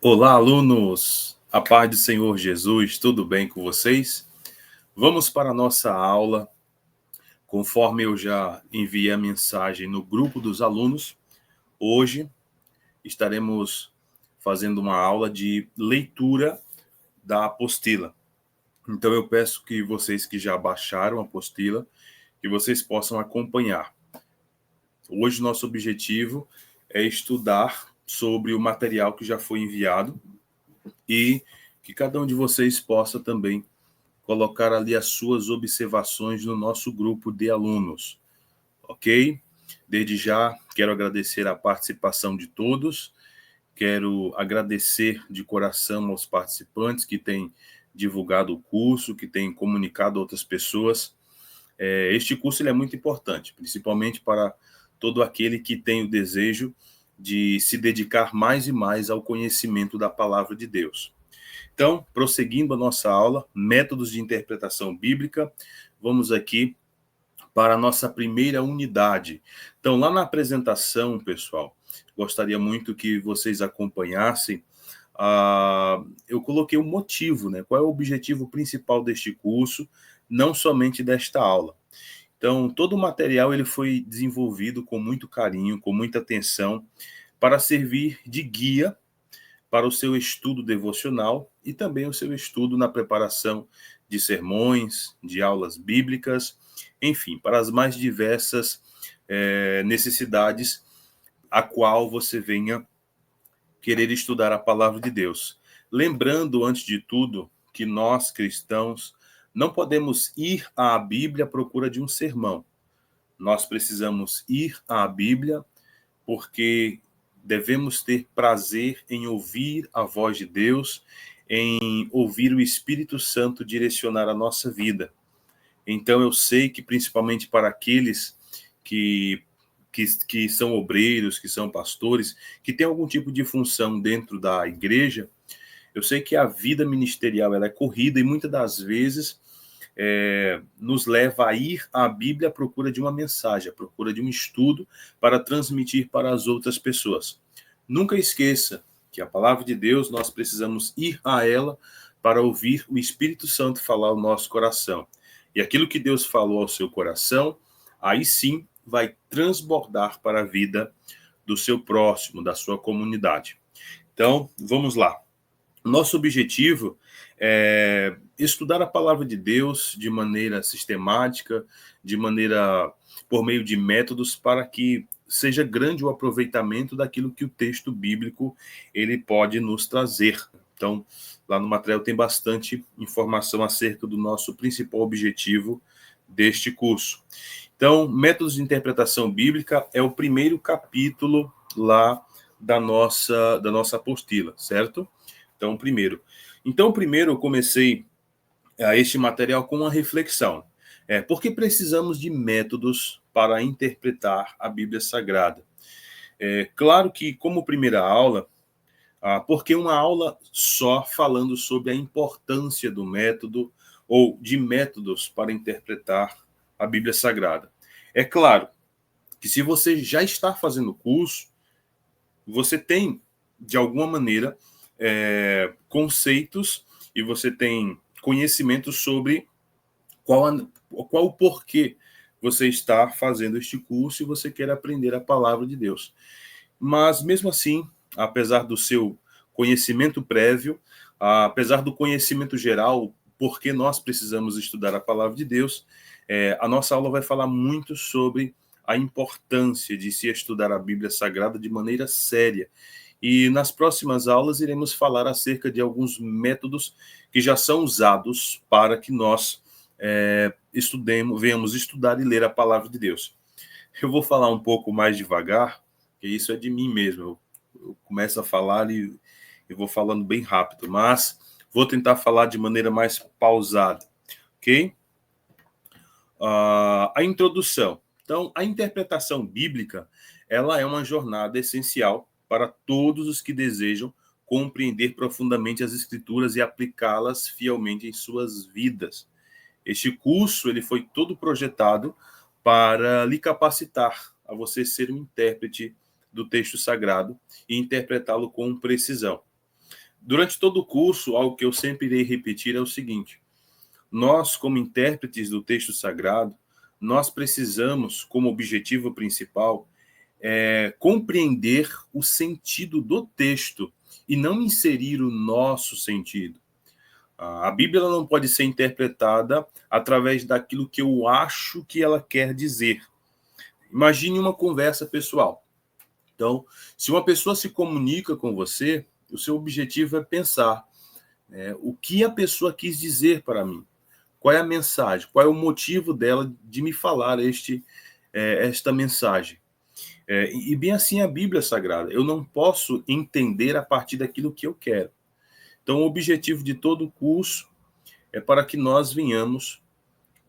Olá, alunos! A paz do Senhor Jesus, tudo bem com vocês? Vamos para a nossa aula. Conforme eu já enviei a mensagem no grupo dos alunos, hoje estaremos fazendo uma aula de leitura da apostila. Então eu peço que vocês que já baixaram a apostila, que vocês possam acompanhar. Hoje nosso objetivo é estudar sobre o material que já foi enviado e que cada um de vocês possa também colocar ali as suas observações no nosso grupo de alunos, ok? Desde já, quero agradecer a participação de todos, quero agradecer de coração aos participantes que têm divulgado o curso, que têm comunicado a outras pessoas. Este curso ele é muito importante, principalmente para todo aquele que tem o desejo de se dedicar mais e mais ao conhecimento da palavra de Deus. Então, prosseguindo a nossa aula, métodos de interpretação bíblica, vamos aqui para a nossa primeira unidade. Então, lá na apresentação, pessoal, gostaria muito que vocês acompanhassem. Eu coloquei um motivo, né? Qual é o objetivo principal deste curso, não somente desta aula. Então, todo o material ele foi desenvolvido com muito carinho, com muita atenção, para servir de guia para o seu estudo devocional e também o seu estudo na preparação de sermões, de aulas bíblicas, enfim, para as mais diversas necessidades a qual você venha querer estudar a palavra de Deus. Lembrando, antes de tudo, que nós cristãos não podemos ir à Bíblia à procura de um sermão. Nós precisamos ir à Bíblia porque devemos ter prazer em ouvir a voz de Deus, em ouvir o Espírito Santo direcionar a nossa vida. Então eu sei que principalmente para aqueles que são obreiros, que são pastores, que têm algum tipo de função dentro da igreja, eu sei que a vida ministerial ela é corrida e muitas das vezes nos leva a ir à Bíblia à procura de uma mensagem, à procura de um estudo para transmitir para as outras pessoas. Nunca esqueça que a palavra de Deus, nós precisamos ir a ela para ouvir o Espírito Santo falar ao nosso coração. E aquilo que Deus falou ao seu coração, aí sim vai transbordar para a vida do seu próximo, da sua comunidade. Então, vamos lá. Nosso objetivo é estudar a palavra de Deus de maneira sistemática, de maneira por meio de métodos para que seja grande o aproveitamento daquilo que o texto bíblico ele pode nos trazer. Então, lá no material tem bastante informação acerca do nosso principal objetivo deste curso. Então, métodos de interpretação bíblica é o primeiro capítulo lá da nossa apostila, certo? Então, primeiro eu comecei este material com uma reflexão. Por que precisamos de métodos para interpretar a Bíblia Sagrada? Claro que, como primeira aula, porque uma aula só falando sobre a importância do método ou de métodos para interpretar a Bíblia Sagrada. É claro que se você já está fazendo o curso, você tem, de alguma maneira, conceitos e você tem conhecimento sobre qual o porquê você está fazendo este curso e você quer aprender a palavra de Deus. Mas, mesmo assim, apesar do seu conhecimento prévio, apesar do conhecimento geral, porque nós precisamos estudar a palavra de Deus, a nossa aula vai falar muito sobre a importância de se estudar a Bíblia Sagrada de maneira séria. E nas próximas aulas iremos falar acerca de alguns métodos que já são usados para que nós venhamos estudar e ler a palavra de Deus. Eu vou falar um pouco mais devagar, porque isso é de mim mesmo. Eu começo a falar e eu vou falando bem rápido, mas vou tentar falar de maneira mais pausada, ok? A introdução. Então, a interpretação bíblica, ela é uma jornada essencial para todos os que desejam compreender profundamente as Escrituras e aplicá-las fielmente em suas vidas. Este curso ele foi todo projetado para lhe capacitar a você ser um intérprete do texto sagrado e interpretá-lo com precisão. Durante todo o curso, algo que eu sempre irei repetir é o seguinte: nós, como intérpretes do texto sagrado, nós precisamos, como objetivo principal, compreender o sentido do texto e não inserir o nosso sentido. A Bíblia não pode ser interpretada através daquilo que eu acho que ela quer dizer. Imagine uma conversa pessoal. Então, se uma pessoa se comunica com você, o seu objetivo é pensar o que a pessoa quis dizer para mim. Qual é a mensagem? Qual é o motivo dela de me falar esta mensagem? E bem assim a Bíblia Sagrada. Eu não posso entender a partir daquilo que eu quero. Então, o objetivo de todo o curso é para que nós venhamos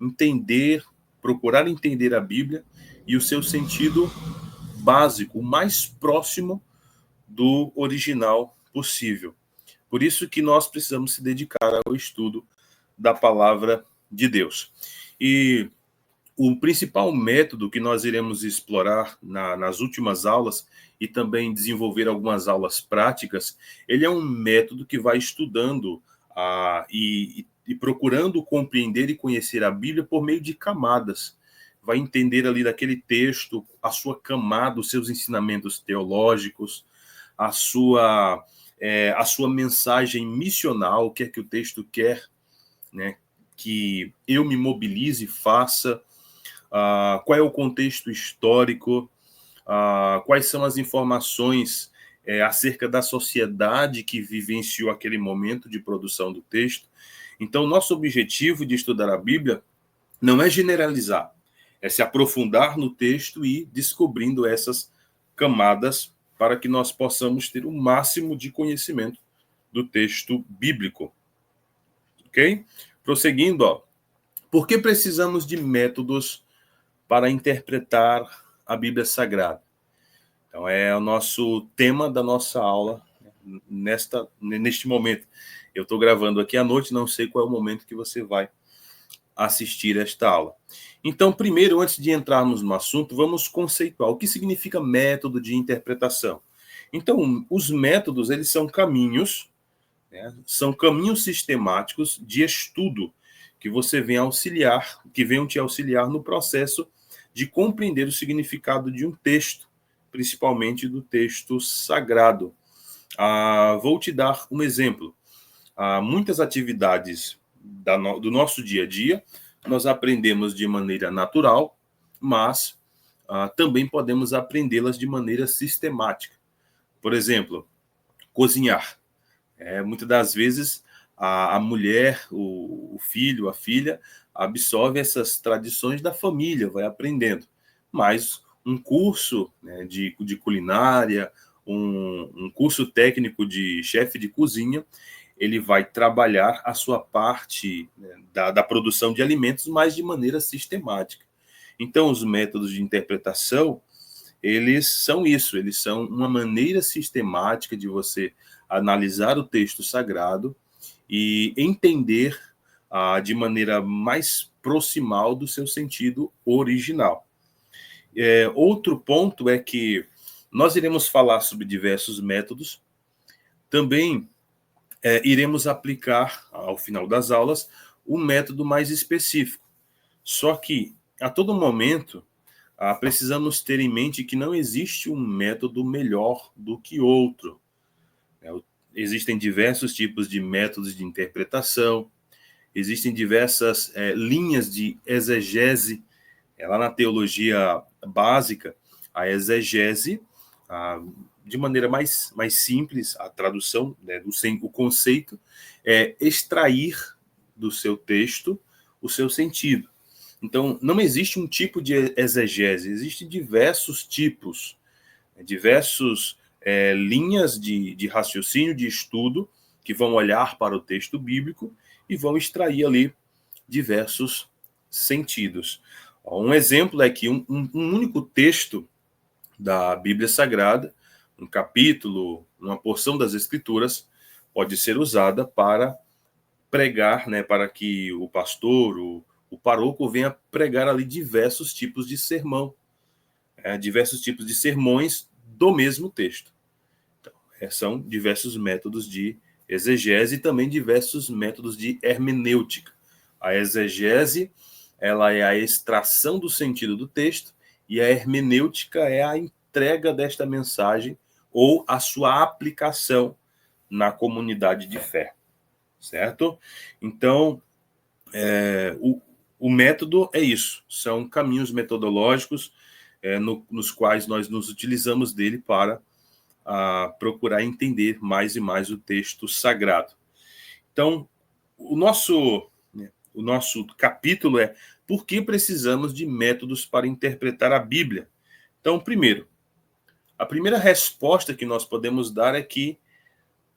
entender, procurar entender a Bíblia e o seu sentido básico, o mais próximo do original possível. Por isso que nós precisamos se dedicar ao estudo da palavra de Deus. E o principal método que nós iremos explorar nas últimas aulas e também desenvolver algumas aulas práticas, ele é um método que vai estudando e procurando compreender e conhecer a Bíblia por meio de camadas. Vai entender ali daquele texto a sua camada, os seus ensinamentos teológicos, a sua mensagem missional, o que é que o texto quer, né, que eu me mobilize e faça, qual é o contexto histórico, quais são as informações acerca da sociedade que vivenciou aquele momento de produção do texto. Então, nosso objetivo de estudar a Bíblia não é generalizar, é se aprofundar no texto e descobrindo essas camadas para que nós possamos ter o máximo de conhecimento do texto bíblico. Ok? Prosseguindo, por que precisamos de métodos para interpretar a Bíblia Sagrada? Então, é o nosso tema da nossa aula neste momento. Eu estou gravando aqui à noite, não sei qual é o momento que você vai assistir esta aula. Então, primeiro, antes de entrarmos no assunto, vamos conceituar o que significa método de interpretação. Então, os métodos, eles são caminhos, são caminhos sistemáticos de estudo que você vem auxiliar, que venham te auxiliar no processo de compreender o significado de um texto, principalmente do texto sagrado. Vou te dar um exemplo. Muitas atividades do nosso dia a dia nós aprendemos de maneira natural, mas também podemos aprendê-las de maneira sistemática. Por exemplo, cozinhar. Muitas das vezes a mulher, o filho, a filha, absorve essas tradições da família, vai aprendendo. Mas um curso, né, de culinária, um curso técnico de chefe de cozinha, ele vai trabalhar a sua parte, né, da produção de alimentos, mas de maneira sistemática. Então, os métodos de interpretação, eles são isso, eles são uma maneira sistemática de você analisar o texto sagrado e entender de maneira mais proximal do seu sentido original. Outro ponto é que nós iremos falar sobre diversos métodos, também iremos aplicar, ao final das aulas, um método mais específico. Só que, a todo momento, precisamos ter em mente que não existe um método melhor do que outro. Existem diversos tipos de métodos de interpretação, existem diversas linhas de exegese. Lá na teologia básica, a exegese, de maneira mais simples, a tradução, né, o conceito é extrair do seu texto o seu sentido. Então, não existe um tipo de exegese, existem diversos tipos, diversos linhas de raciocínio, de estudo, que vão olhar para o texto bíblico e vão extrair ali diversos sentidos. Um exemplo é que um único texto da Bíblia Sagrada, um capítulo, uma porção das Escrituras, pode ser usada para pregar, né, para que o pastor, o paróquio venha pregar ali diversos tipos de sermão, diversos tipos de sermões do mesmo texto. Então, são diversos métodos de exegese e também diversos métodos de hermenêutica. A exegese, ela é a extração do sentido do texto, e a hermenêutica é a entrega desta mensagem ou a sua aplicação na comunidade de fé, certo? Então, o método é isso, são caminhos metodológicos nos quais nós nos utilizamos dele para procurar entender mais e mais o texto sagrado. Então, o nosso capítulo é por que precisamos de métodos para interpretar a Bíblia. Então, primeiro, a primeira resposta que nós podemos dar é que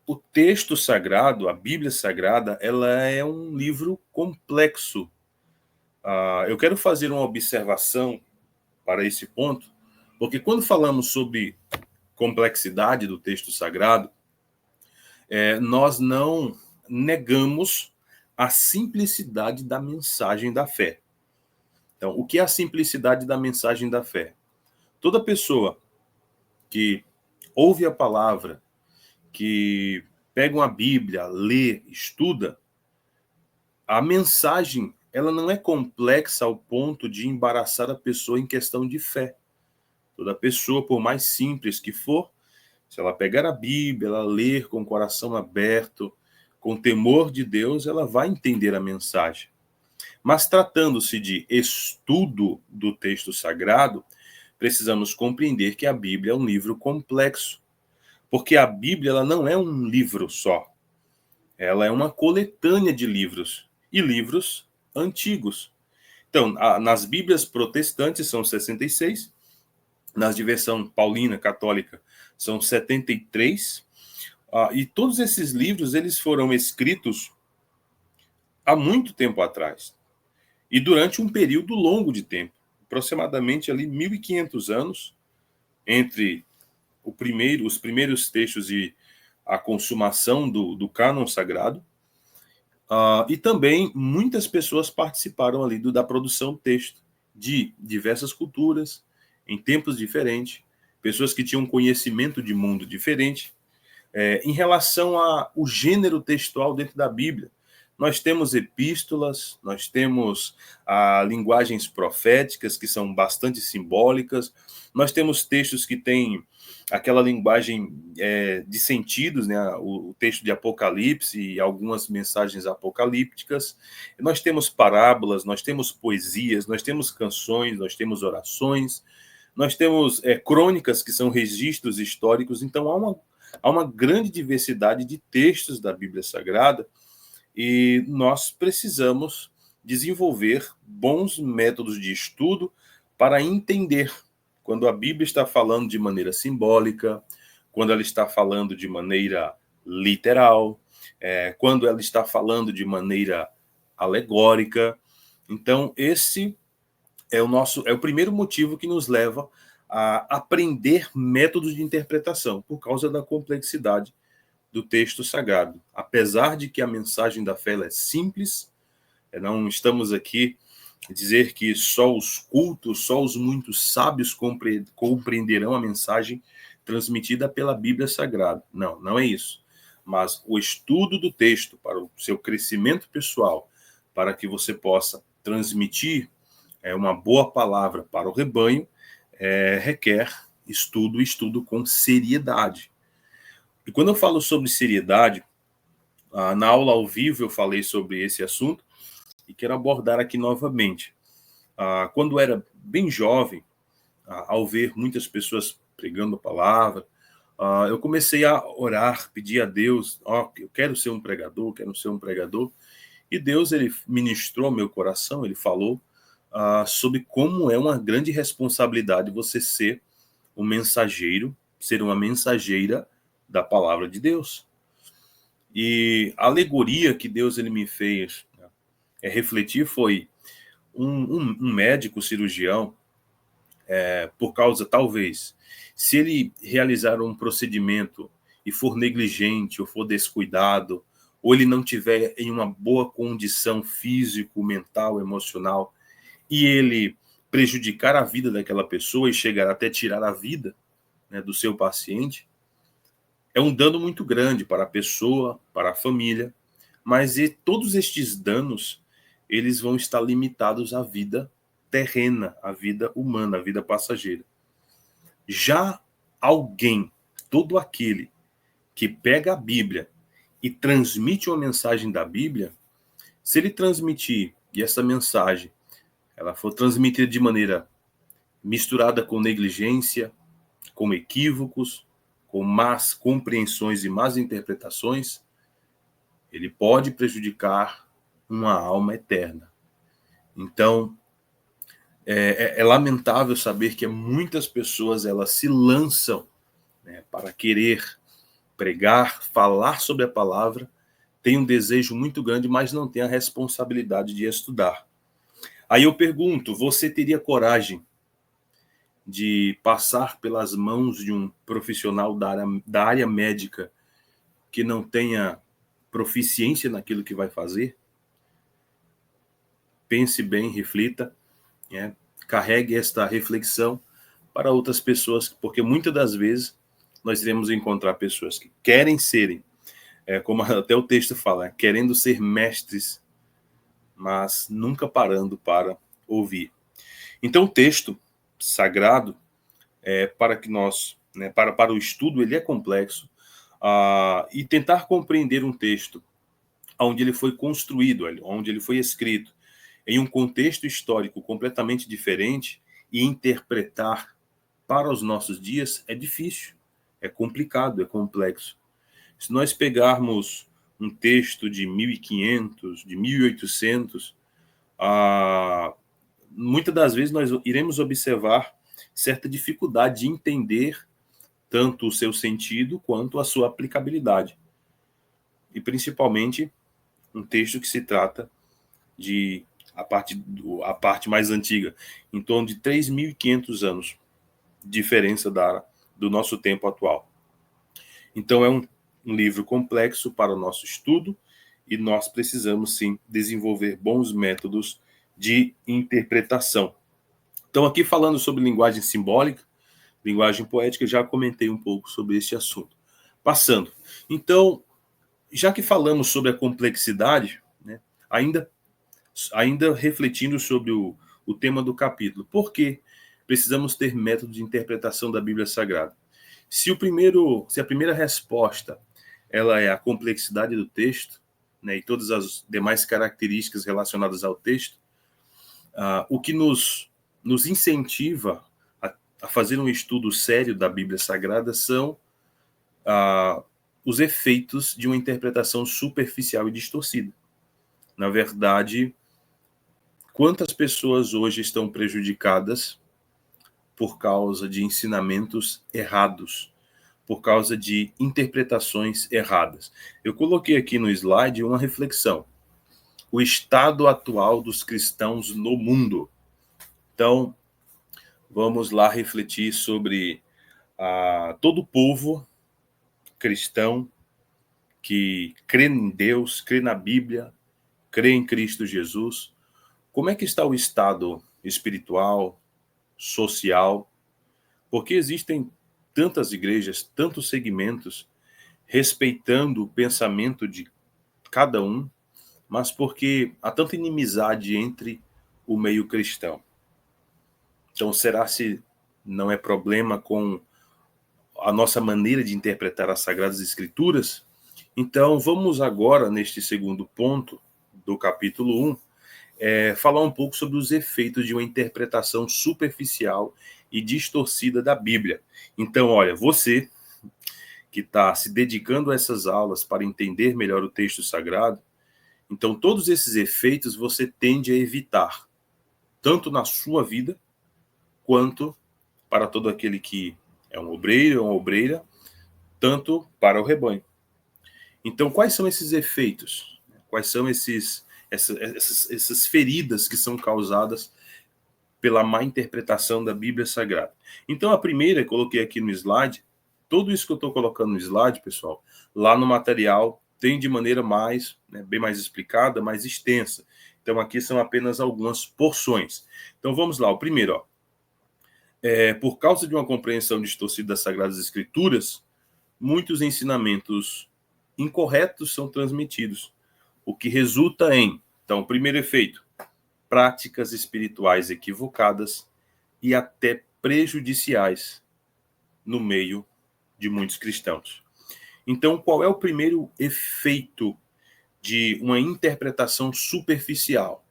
o texto sagrado, a Bíblia Sagrada, ela é um livro complexo. Eu quero fazer uma observação para esse ponto, porque quando falamos sobre complexidade do texto sagrado, nós não negamos a simplicidade da mensagem da fé. Então, o que é a simplicidade da mensagem da fé? Toda pessoa que ouve a palavra, que pega uma Bíblia, lê, estuda, a mensagem ela não é complexa ao ponto de embaraçar a pessoa em questão de fé. Toda pessoa, por mais simples que for, se ela pegar a Bíblia, ela ler com o coração aberto, com temor de Deus, ela vai entender a mensagem. Mas tratando-se de estudo do texto sagrado, precisamos compreender que a Bíblia é um livro complexo, porque a Bíblia ela não é um livro só. Ela é uma coletânea de livros, e livros antigos. Então, nas Bíblias protestantes são 66, nas de versão paulina, católica, são 73, e todos esses livros eles foram escritos há muito tempo atrás, e durante um período longo de tempo, aproximadamente ali 1.500 anos, entre os primeiros textos e a consumação do cânon sagrado, e também muitas pessoas participaram ali da produção do texto, de diversas culturas, em tempos diferentes, pessoas que tinham conhecimento de mundo diferente. Em relação ao gênero textual dentro da Bíblia, nós temos epístolas, nós temos linguagens proféticas, que são bastante simbólicas, nós temos textos que têm aquela linguagem de sentidos, né? O texto de Apocalipse e algumas mensagens apocalípticas, nós temos parábolas, nós temos poesias, nós temos canções, nós temos orações, nós temos crônicas, que são registros históricos. Então há uma grande diversidade de textos da Bíblia Sagrada, e nós precisamos desenvolver bons métodos de estudo para entender quando a Bíblia está falando de maneira simbólica, quando ela está falando de maneira literal, quando ela está falando de maneira alegórica. Então, esse é o primeiro motivo que nos leva a aprender métodos de interpretação, por causa da complexidade do texto sagrado. Apesar de que a mensagem da fé é simples, não estamos aqui a dizer que só os cultos, só os muito sábios compreenderão a mensagem transmitida pela Bíblia Sagrada. Não, não é isso. Mas o estudo do texto para o seu crescimento pessoal, para que você possa transmitir uma boa palavra para o rebanho, requer estudo com seriedade. E quando eu falo sobre seriedade, na aula ao vivo eu falei sobre esse assunto e quero abordar aqui novamente. Quando eu era bem jovem, ao ver muitas pessoas pregando a palavra, eu comecei a orar, pedir a Deus, eu quero ser um pregador, quero ser um pregador. E Deus, ele ministrou ao meu coração, ele falou sobre como é uma grande responsabilidade você ser um mensageiro, ser uma mensageira da palavra de Deus. E a alegoria que Deus ele me fez refletir foi um médico cirurgião, por causa, talvez, se ele realizar um procedimento e for negligente ou for descuidado, ou ele não tiver em uma boa condição físico, mental, emocional, e ele prejudicar a vida daquela pessoa e chegar até tirar a vida, né, do seu paciente, é um dano muito grande para a pessoa, para a família, mas todos estes danos, eles vão estar limitados à vida terrena, à vida humana, à vida passageira. Já alguém, todo aquele que pega a Bíblia e transmite uma mensagem da Bíblia, se ele transmitir e essa mensagem ela for transmitida de maneira misturada com negligência, com equívocos, com más compreensões e más interpretações, ele pode prejudicar uma alma eterna. Então, é lamentável saber que muitas pessoas elas se lançam, né, para querer pregar, falar sobre a palavra, tem um desejo muito grande, mas não tem a responsabilidade de estudar. Aí eu pergunto, você teria coragem de passar pelas mãos de um profissional da área médica que não tenha proficiência naquilo que vai fazer? Pense bem, reflita, né? Carregue esta reflexão para outras pessoas, porque muitas das vezes nós iremos encontrar pessoas que querem serem, como até o texto fala, querendo ser mestres, mas nunca parando para ouvir. Então o texto sagrado, para que nós, né, para o estudo, ele é complexo, e tentar compreender um texto onde ele foi construído, onde ele foi escrito, em um contexto histórico completamente diferente, e interpretar para os nossos dias é difícil, é complicado, é complexo. Se nós pegarmos um texto de 1500, de 1800, muitas das vezes nós iremos observar certa dificuldade de entender tanto o seu sentido quanto a sua aplicabilidade. E principalmente um texto que se trata de a parte mais antiga, em torno de 3.500 anos de diferença do nosso tempo atual. Então é um livro complexo para o nosso estudo e nós precisamos sim desenvolver bons métodos de interpretação. Então aqui falando sobre linguagem simbólica, linguagem poética, já comentei um pouco sobre este assunto. Passando. Então, já que falamos sobre a complexidade, né, ainda refletindo sobre o tema do capítulo, por que precisamos ter método de interpretação da Bíblia Sagrada? Se a primeira resposta ela é a complexidade do texto, né, e todas as demais características relacionadas ao texto, o que nos incentiva a fazer um estudo sério da Bíblia Sagrada são os efeitos de uma interpretação superficial e distorcida. Na verdade, quantas pessoas hoje estão prejudicadas por causa de ensinamentos errados, por causa de interpretações erradas? Eu coloquei aqui no slide uma reflexão. O estado atual dos cristãos no mundo. Então, vamos lá refletir sobre todo o povo cristão que crê em Deus, crê na Bíblia, crê em Cristo Jesus. Como é que está o estado espiritual, social? Porque existem tantas igrejas, tantos segmentos, respeitando o pensamento de cada um, mas porque há tanta inimizade entre o meio cristão. Então, será se não é problema com a nossa maneira de interpretar as Sagradas Escrituras? Então, vamos agora, neste segundo ponto do capítulo 1, falar um pouco sobre os efeitos de uma interpretação superficial e distorcida da Bíblia. Então, olha, você que está se dedicando a essas aulas para entender melhor o texto sagrado, então todos esses efeitos você tende a evitar, tanto na sua vida, quanto para todo aquele que é um obreiro ou uma obreira, tanto para o rebanho. Então, quais são esses efeitos? Quais são essas feridas que são causadas pela má interpretação da Bíblia Sagrada? Então, a primeira, eu coloquei aqui no slide, tudo isso que eu estou colocando no slide, pessoal, lá no material, tem de maneira bem mais explicada, mais extensa. Então, aqui são apenas algumas porções. Então, vamos lá. O primeiro, por causa de uma compreensão distorcida das Sagradas Escrituras, muitos ensinamentos incorretos são transmitidos, o que resulta em, então, primeiro efeito, práticas espirituais equivocadas e até prejudiciais no meio de muitos cristãos. Então, qual é o primeiro efeito de uma interpretação superficial?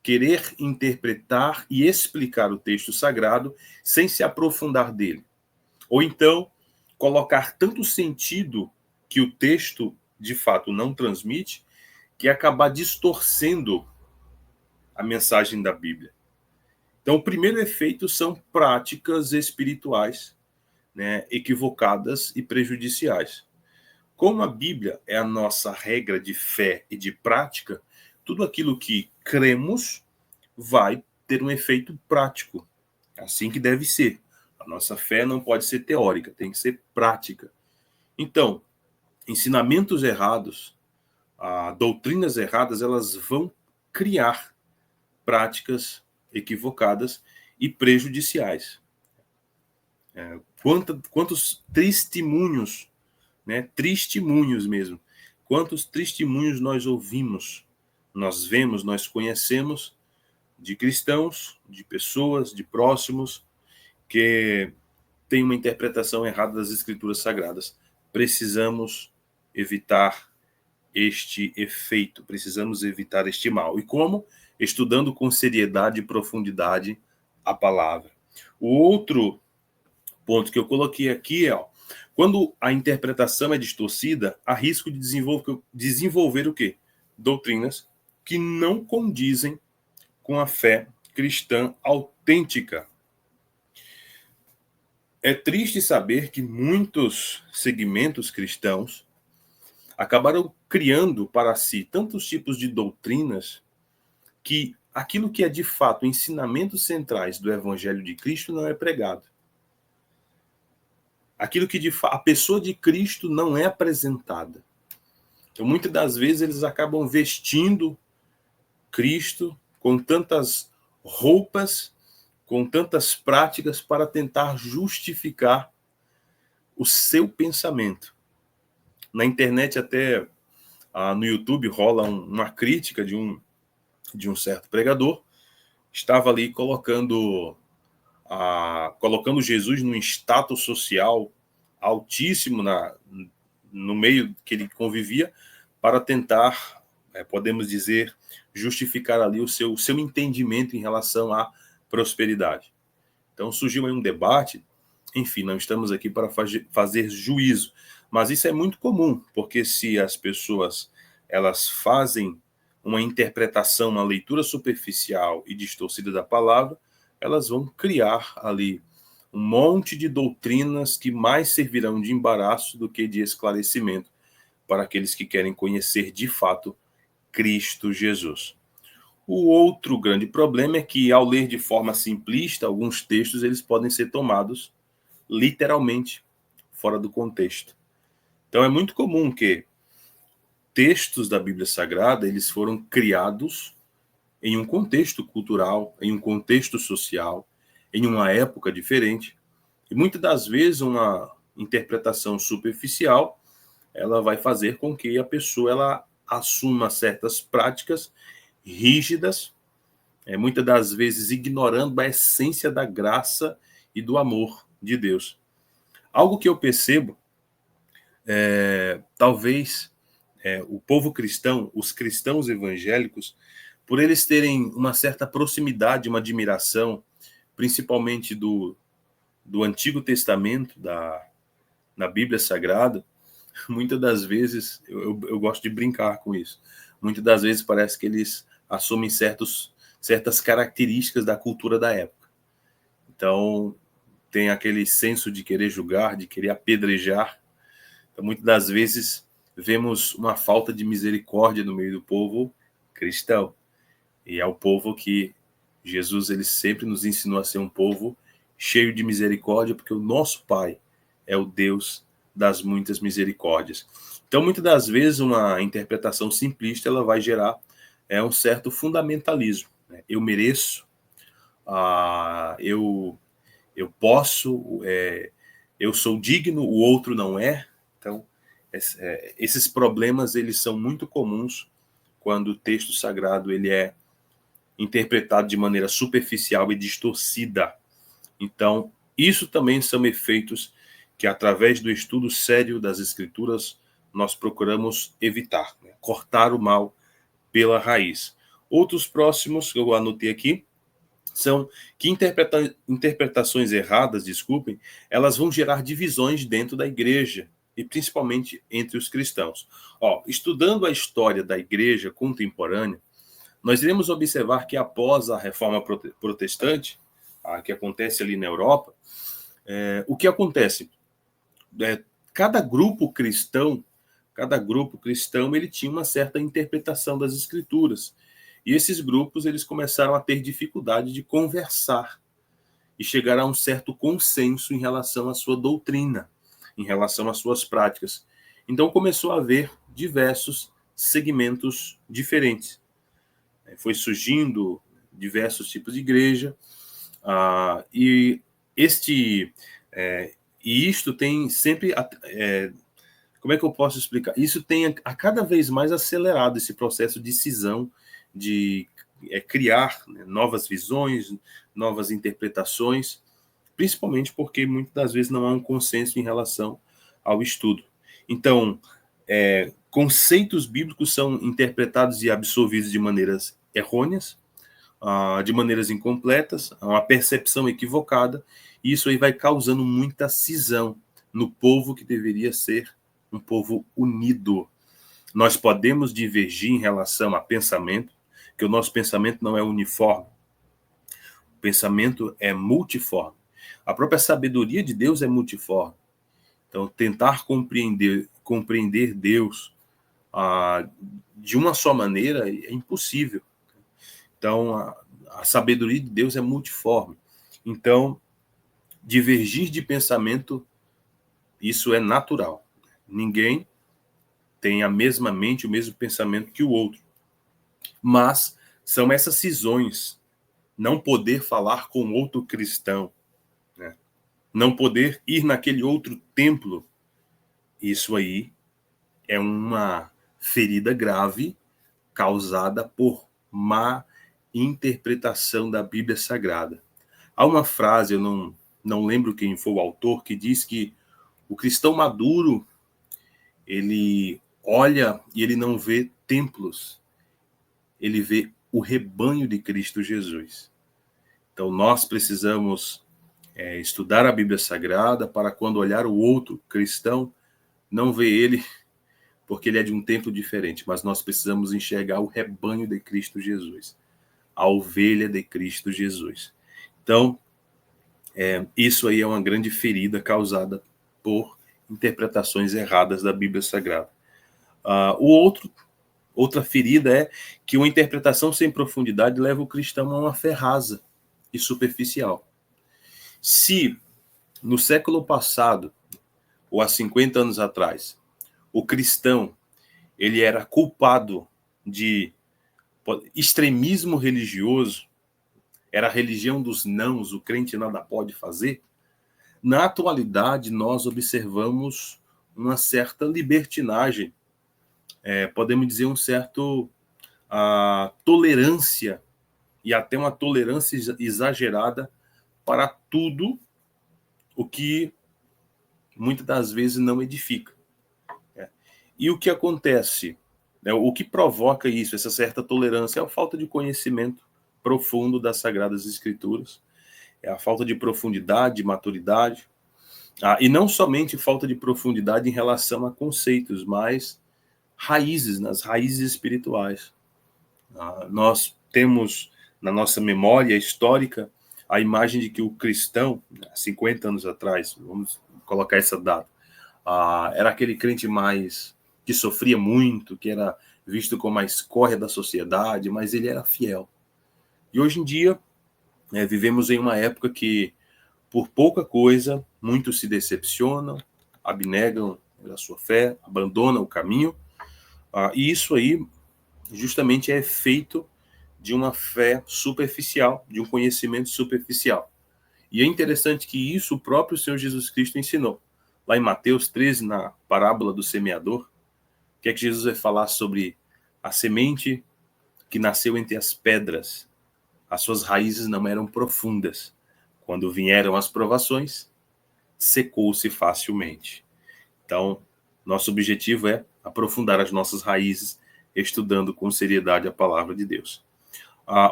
Querer interpretar e explicar o texto sagrado sem se aprofundar dele. Ou então, colocar tanto sentido que o texto, de fato, não transmite, que acabar distorcendo a mensagem da Bíblia. Então, o primeiro efeito são práticas espirituais, né, equivocadas e prejudiciais. Como a Bíblia é a nossa regra de fé e de prática, tudo aquilo que cremos vai ter um efeito prático. Assim que deve ser. A nossa fé não pode ser teórica, tem que ser prática. Então, ensinamentos errados, doutrinas erradas, elas vão criar práticas equivocadas e prejudiciais. Quantos testemunhos, né? Testemunhos mesmo. Quantos testemunhos nós ouvimos, nós vemos, nós conhecemos de cristãos, de pessoas, de próximos, que têm uma interpretação errada das Escrituras Sagradas. Precisamos evitar este efeito, precisamos evitar este mal. E como? Estudando com seriedade e profundidade a palavra. O outro ponto que eu coloquei aqui é, quando a interpretação é distorcida, há risco de desenvolver o quê? Doutrinas que não condizem com a fé cristã autêntica. É triste saber que muitos segmentos cristãos acabaram criando para si tantos tipos de doutrinas que aquilo que é de fato ensinamentos centrais do Evangelho de Cristo não é pregado. Aquilo que de fato a pessoa de Cristo não é apresentada. Então, muitas das vezes eles acabam vestindo Cristo com tantas roupas, com tantas práticas para tentar justificar o seu pensamento. Na internet, até no YouTube, rola uma crítica de um certo pregador. Estava ali colocando Jesus num status social altíssimo no meio que ele convivia, para tentar, podemos dizer, justificar ali o seu entendimento em relação à prosperidade. Então surgiu aí um debate. Enfim, não estamos aqui para fazer juízo, mas isso é muito comum, porque se as pessoas elas fazem uma interpretação, uma leitura superficial e distorcida da palavra, elas vão criar ali um monte de doutrinas que mais servirão de embaraço do que de esclarecimento para aqueles que querem conhecer de fato Cristo Jesus. O outro grande problema é que, ao ler de forma simplista, alguns textos eles podem ser tomados literalmente, fora do contexto. Então é muito comum que textos da Bíblia Sagrada eles foram criados em um contexto cultural, em um contexto social, em uma época diferente, e muitas das vezes uma interpretação superficial ela vai fazer com que a pessoa ela assuma certas práticas rígidas, muitas das vezes ignorando a essência da graça e do amor de Deus. Algo que eu percebo, talvez o povo cristão, os cristãos evangélicos, por eles terem uma certa proximidade, uma admiração, principalmente do Antigo Testamento, na Bíblia Sagrada, muitas das vezes, eu gosto de brincar com isso, muitas das vezes parece que eles assumem certas características da cultura da época. Então, tem aquele senso de querer julgar, de querer apedrejar. Então, muitas das vezes, vemos uma falta de misericórdia no meio do povo cristão. E é o povo que Jesus ele sempre nos ensinou a ser um povo cheio de misericórdia, porque o nosso Pai é o Deus das muitas misericórdias. Então, muitas das vezes, uma interpretação simplista ela vai gerar um certo fundamentalismo. Né? Eu mereço, eu posso, eu sou digno, o outro não é. Então, esses problemas eles são muito comuns quando o texto sagrado ele é interpretado de maneira superficial e distorcida. Então, isso também são efeitos que, através do estudo sério das Escrituras, nós procuramos evitar, né? Cortar o mal pela raiz. Outros próximos que eu anotei aqui são que interpretações erradas, desculpem, elas vão gerar divisões dentro da igreja e principalmente entre os cristãos. Estudando a história da igreja contemporânea, nós iremos observar que após a reforma protestante, que acontece ali na Europa, o que acontece? Cada grupo cristão, ele tinha uma certa interpretação das escrituras. E esses grupos eles começaram a ter dificuldade de conversar e chegar a um certo consenso em relação à sua doutrina, em relação às suas práticas. Então começou a haver diversos segmentos diferentes. Foi surgindo diversos tipos de igreja, e isto tem sempre, como é que eu posso explicar? Isso tem a cada vez mais acelerado esse processo de cisão, de criar, né, novas visões, novas interpretações, principalmente porque muitas das vezes não há um consenso em relação ao estudo. Então, conceitos bíblicos são interpretados e absorvidos de maneiras errôneas, de maneiras incompletas, uma percepção equivocada, e isso aí vai causando muita cisão no povo que deveria ser um povo unido. Nós podemos divergir em relação a pensamento, que o nosso pensamento não é uniforme. O pensamento é multiforme. A própria sabedoria de Deus é multiforme. Então, tentar compreender Deus de uma só maneira é impossível. Então, a sabedoria de Deus é multiforme. Então, divergir de pensamento, isso é natural. Ninguém tem a mesma mente, o mesmo pensamento que o outro. Mas são essas cisões. Não poder falar com outro cristão, né? Não poder ir naquele outro templo. Isso aí é uma ferida grave causada por má interpretação da Bíblia Sagrada. Há uma frase, eu não lembro quem foi o autor, que diz que o cristão maduro, ele olha e ele não vê templos, ele vê o rebanho de Cristo Jesus. Então nós precisamos estudar a Bíblia Sagrada para quando olhar o outro cristão, não ver ele porque ele é de um templo diferente, mas nós precisamos enxergar o rebanho de Cristo Jesus, a ovelha de Cristo Jesus. Então, isso aí é uma grande ferida causada por interpretações erradas da Bíblia Sagrada. Outra ferida é que uma interpretação sem profundidade leva o cristão a uma fé rasa e superficial. Se no século passado, ou há 50 anos atrás, o cristão ele era culpado de extremismo religioso, era a religião dos nãos, o crente nada pode fazer, na atualidade nós observamos uma certa libertinagem, podemos dizer um certo tolerância, e até uma tolerância exagerada para tudo o que muitas das vezes não edifica. E o que acontece, o que provoca isso, essa certa tolerância, é a falta de conhecimento profundo das Sagradas Escrituras, é a falta de profundidade, de maturidade, e não somente falta de profundidade em relação a conceitos, mas raízes, nas raízes espirituais. Nós temos na nossa memória histórica a imagem de que o cristão, 50 anos atrás, vamos colocar essa data, era aquele crente mais que sofria muito, que era visto como a escória da sociedade, mas ele era fiel. E hoje em dia, vivemos em uma época que, por pouca coisa, muitos se decepcionam, abnegam da sua fé, abandonam o caminho, e isso aí justamente é efeito de uma fé superficial, de um conhecimento superficial. E é interessante que isso o próprio Senhor Jesus Cristo ensinou. Lá em Mateus 13, na parábola do semeador, o que é que Jesus vai falar sobre a semente que nasceu entre as pedras? As suas raízes não eram profundas. Quando vieram as provações, secou-se facilmente. Então, nosso objetivo é aprofundar as nossas raízes, estudando com seriedade a palavra de Deus.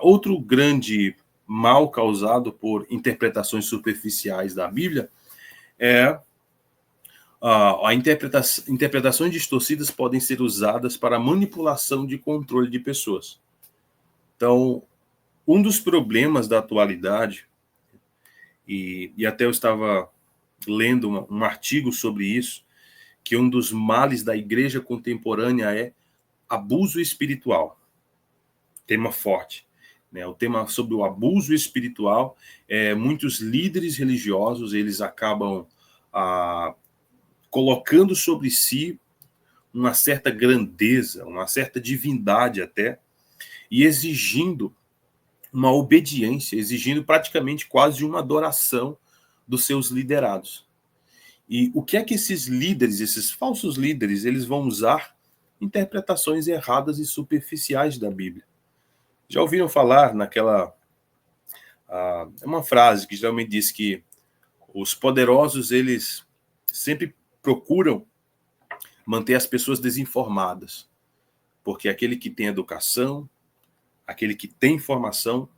Outro grande mal causado por interpretações superficiais da Bíblia é interpretações distorcidas podem ser usadas para manipulação de controle de pessoas. Então, um dos problemas da atualidade, e até eu estava lendo um artigo sobre isso, que um dos males da igreja contemporânea é abuso espiritual. Tema forte. Né? O tema sobre o abuso espiritual, muitos líderes religiosos, eles acabam colocando sobre si uma certa grandeza, uma certa divindade até, e exigindo uma obediência, exigindo praticamente quase uma adoração dos seus liderados. E o que é que esses líderes, esses falsos líderes, eles vão usar? Interpretações erradas e superficiais da Bíblia. Já ouviram falar naquela... é uma frase que geralmente diz que os poderosos, eles sempre procuram manter as pessoas desinformadas, porque aquele que tem educação, aquele que tem informação,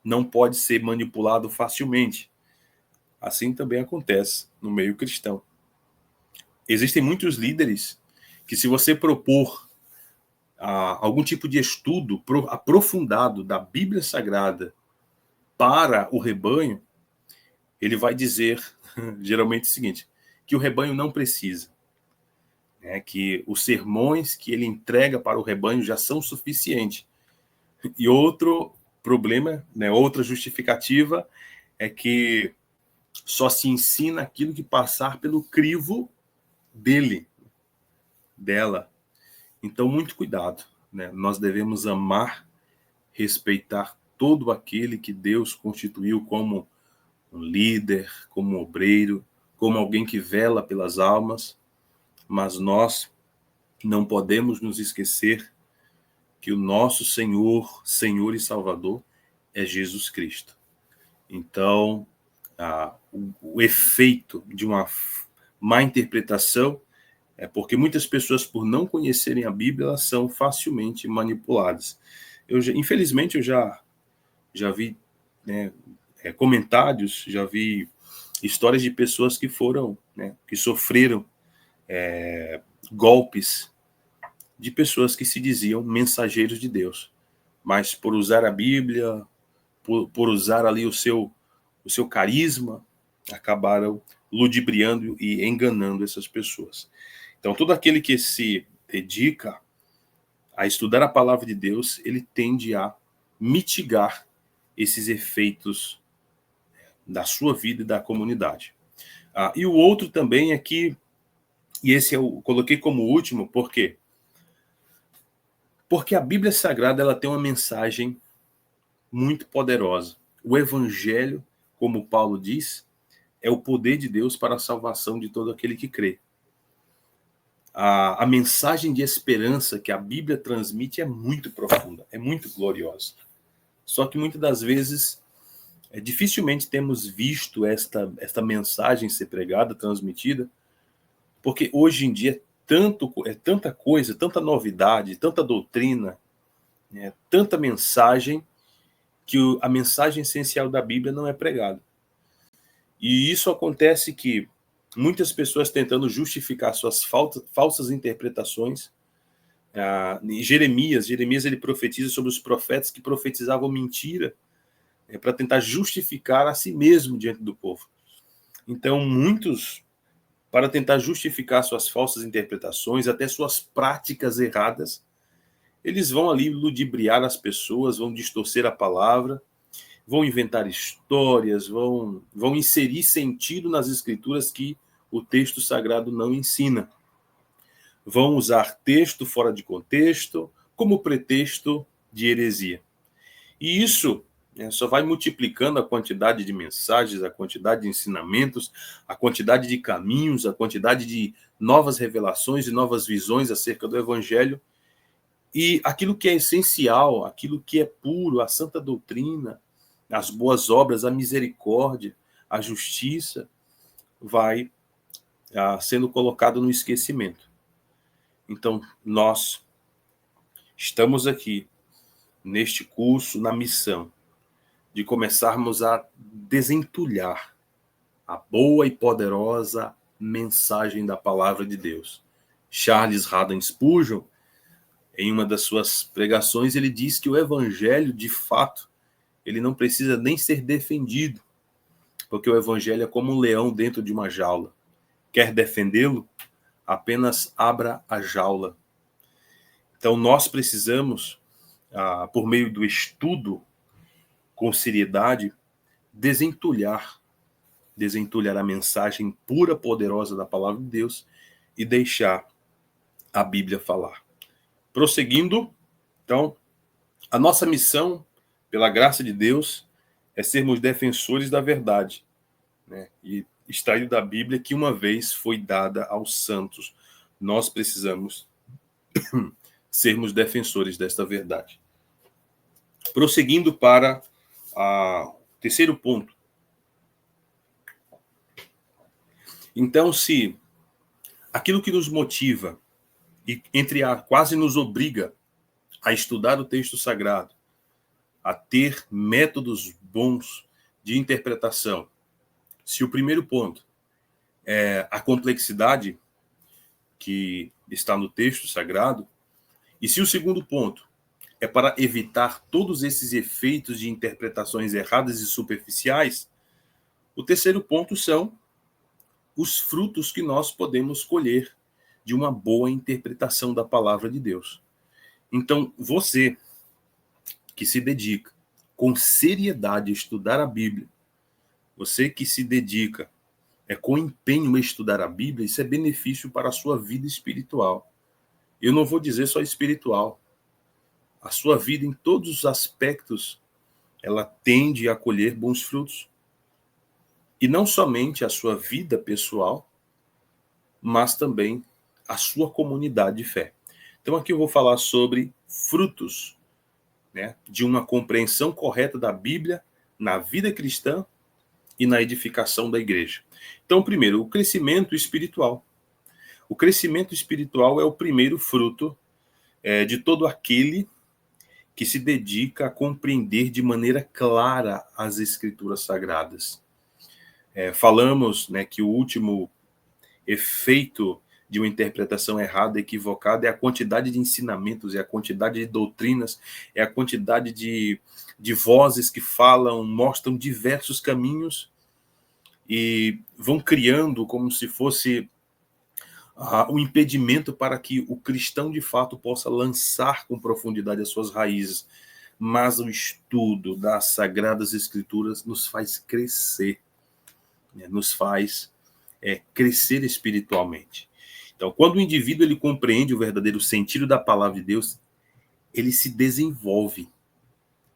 não pode ser manipulado facilmente. Assim também acontece no meio cristão. Existem muitos líderes que, se você propor algum tipo de estudo aprofundado da Bíblia Sagrada para o rebanho, ele vai dizer, geralmente, o seguinte, que o rebanho não precisa. Que os sermões que ele entrega para o rebanho já são suficientes. E outro problema, outra justificativa, é que só se ensina aquilo que passar pelo crivo dela. Então, muito cuidado. Nós devemos amar, respeitar todo aquele que Deus constituiu como um líder, como um obreiro, como alguém que vela pelas almas, mas nós não podemos nos esquecer que o nosso Senhor e Salvador é Jesus Cristo. Então, o efeito de uma má interpretação é porque muitas pessoas, por não conhecerem a Bíblia, elas são facilmente manipuladas. Infelizmente, eu já vi comentários, já vi histórias de pessoas que foram, que sofreram golpes de pessoas que se diziam mensageiros de Deus, mas por usar a Bíblia, por usar ali o seu carisma, acabaram ludibriando e enganando essas pessoas. Então, todo aquele que se dedica a estudar a palavra de Deus, ele tende a mitigar esses efeitos da sua vida e da comunidade. E o outro também é que, e esse eu coloquei como último, por quê? Porque a Bíblia Sagrada ela tem uma mensagem muito poderosa. O Evangelho, como Paulo diz, é o poder de Deus para a salvação de todo aquele que crê. A mensagem de esperança que a Bíblia transmite é muito profunda, é muito gloriosa. Só que muitas das vezes, dificilmente temos visto esta mensagem ser pregada, transmitida, porque hoje em dia é tanta coisa, tanta novidade, tanta doutrina, tanta mensagem, que a mensagem essencial da Bíblia não é pregada. E isso acontece que muitas pessoas tentando justificar suas falsas interpretações. Jeremias ele profetiza sobre os profetas que profetizavam mentira para tentar justificar a si mesmo diante do povo. Então, muitos, para tentar justificar suas falsas interpretações, até suas práticas erradas, eles vão ali ludibriar as pessoas, vão distorcer a palavra, vão inventar histórias, vão inserir sentido nas escrituras que o texto sagrado não ensina. Vão usar texto fora de contexto como pretexto de heresia. E isso Só vai multiplicando a quantidade de mensagens, a quantidade de ensinamentos, a quantidade de caminhos, a quantidade de novas revelações e novas visões acerca do Evangelho. E aquilo que é essencial, aquilo que é puro, a santa doutrina, as boas obras, a misericórdia, a justiça, vai sendo colocado no esquecimento. Então, nós estamos aqui, neste curso, na missão de começarmos a desentulhar a boa e poderosa mensagem da palavra de Deus. Charles Haddon Spurgeon, em uma das suas pregações, ele diz que o evangelho, de fato, ele não precisa nem ser defendido, porque o evangelho é como um leão dentro de uma jaula. Quer defendê-lo? Apenas abra a jaula. Então nós precisamos, por meio do estudo, com seriedade, desentulhar a mensagem pura, poderosa da palavra de Deus e deixar a Bíblia falar. Prosseguindo, então, a nossa missão, pela graça de Deus, é sermos defensores da verdade, né? E extraído da Bíblia que uma vez foi dada aos santos. Nós precisamos sermos defensores desta verdade. Prosseguindo para o terceiro ponto. Então, se aquilo que nos motiva e quase nos obriga a estudar o texto sagrado, a ter métodos bons de interpretação, se o primeiro ponto é a complexidade que está no texto sagrado, e se o segundo ponto é para evitar todos esses efeitos de interpretações erradas e superficiais, o terceiro ponto são os frutos que nós podemos colher de uma boa interpretação da palavra de Deus. Então, você que se dedica com seriedade a estudar a Bíblia, você que se dedica com empenho a estudar a Bíblia, isso é benefício para a sua vida espiritual. Eu não vou dizer só espiritual. A sua vida, em todos os aspectos, ela tende a colher bons frutos. E não somente a sua vida pessoal, mas também a sua comunidade de fé. Então aqui eu vou falar sobre frutos, né, de uma compreensão correta da Bíblia na vida cristã e na edificação da igreja. Então, primeiro, o crescimento espiritual. O crescimento espiritual é o primeiro fruto de todo aquele que se dedica a compreender de maneira clara as Escrituras Sagradas. Falamos, né, que o último efeito de uma interpretação errada, equivocada, é a quantidade de ensinamentos, é a quantidade de doutrinas, é a quantidade de vozes que falam, mostram diversos caminhos e vão criando como se fosse um impedimento para que o cristão de fato possa lançar com profundidade as suas raízes. Mas o estudo das Sagradas Escrituras nos faz crescer, né? Nos faz crescer espiritualmente. Então, quando o indivíduo ele compreende o verdadeiro sentido da palavra de Deus, ele se desenvolve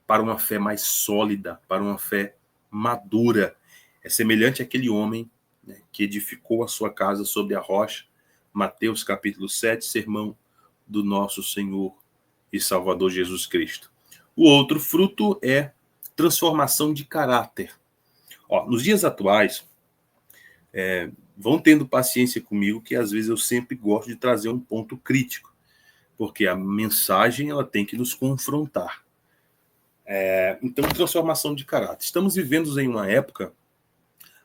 para uma fé mais sólida, para uma fé madura. É semelhante àquele homem, né, que edificou a sua casa sobre a rocha. Mateus capítulo 7, sermão do nosso Senhor e Salvador Jesus Cristo. O outro fruto é transformação de caráter. Nos dias atuais, vão tendo paciência comigo, que às vezes eu sempre gosto de trazer um ponto crítico, porque a mensagem ela tem que nos confrontar. Então, transformação de caráter. Estamos vivendo em uma época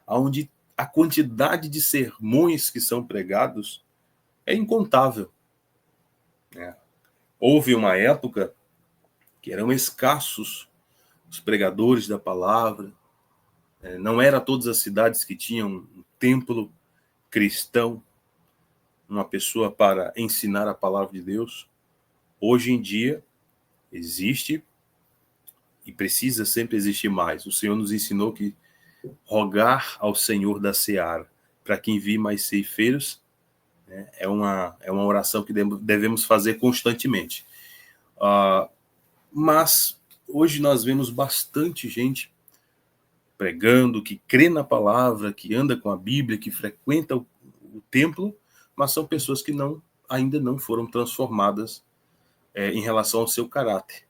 onde a quantidade de sermões que são pregados é incontável. Houve uma época que eram escassos os pregadores da palavra, não era todas as cidades que tinham um templo cristão, uma pessoa para ensinar a palavra de Deus. Hoje em dia, existe e precisa sempre existir mais. O Senhor nos ensinou que rogar ao Senhor da seara para que envie mais ceifeiros, né, é uma oração que devemos fazer constantemente. Mas hoje nós vemos bastante gente pregando, que crê na palavra, que anda com a Bíblia, que frequenta o templo, mas são pessoas que ainda não foram transformadas em relação ao seu caráter.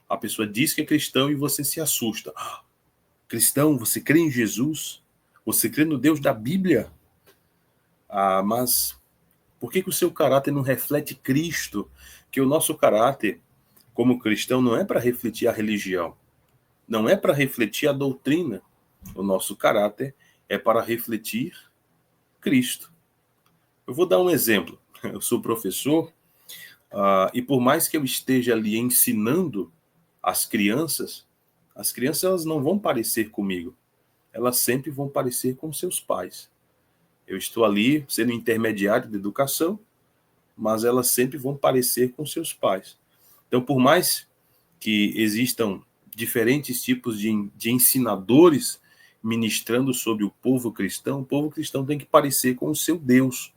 A pessoa diz que é cristão e você se assusta. Ah, cristão, você crê em Jesus? Você crê no Deus da Bíblia? Ah, mas por que o seu caráter não reflete Cristo? Que o nosso caráter, como cristão, não é para refletir a religião, não é para refletir a doutrina. O nosso caráter é para refletir Cristo. Eu vou dar um exemplo. Eu sou professor, e por mais que eu esteja ali ensinando as crianças elas não vão parecer comigo. Elas sempre vão parecer com seus pais. Eu estou ali sendo intermediário de educação, mas elas sempre vão parecer com seus pais. Então, por mais que existam diferentes tipos de ensinadores ministrando sobre o povo cristão tem que parecer com o seu Deus,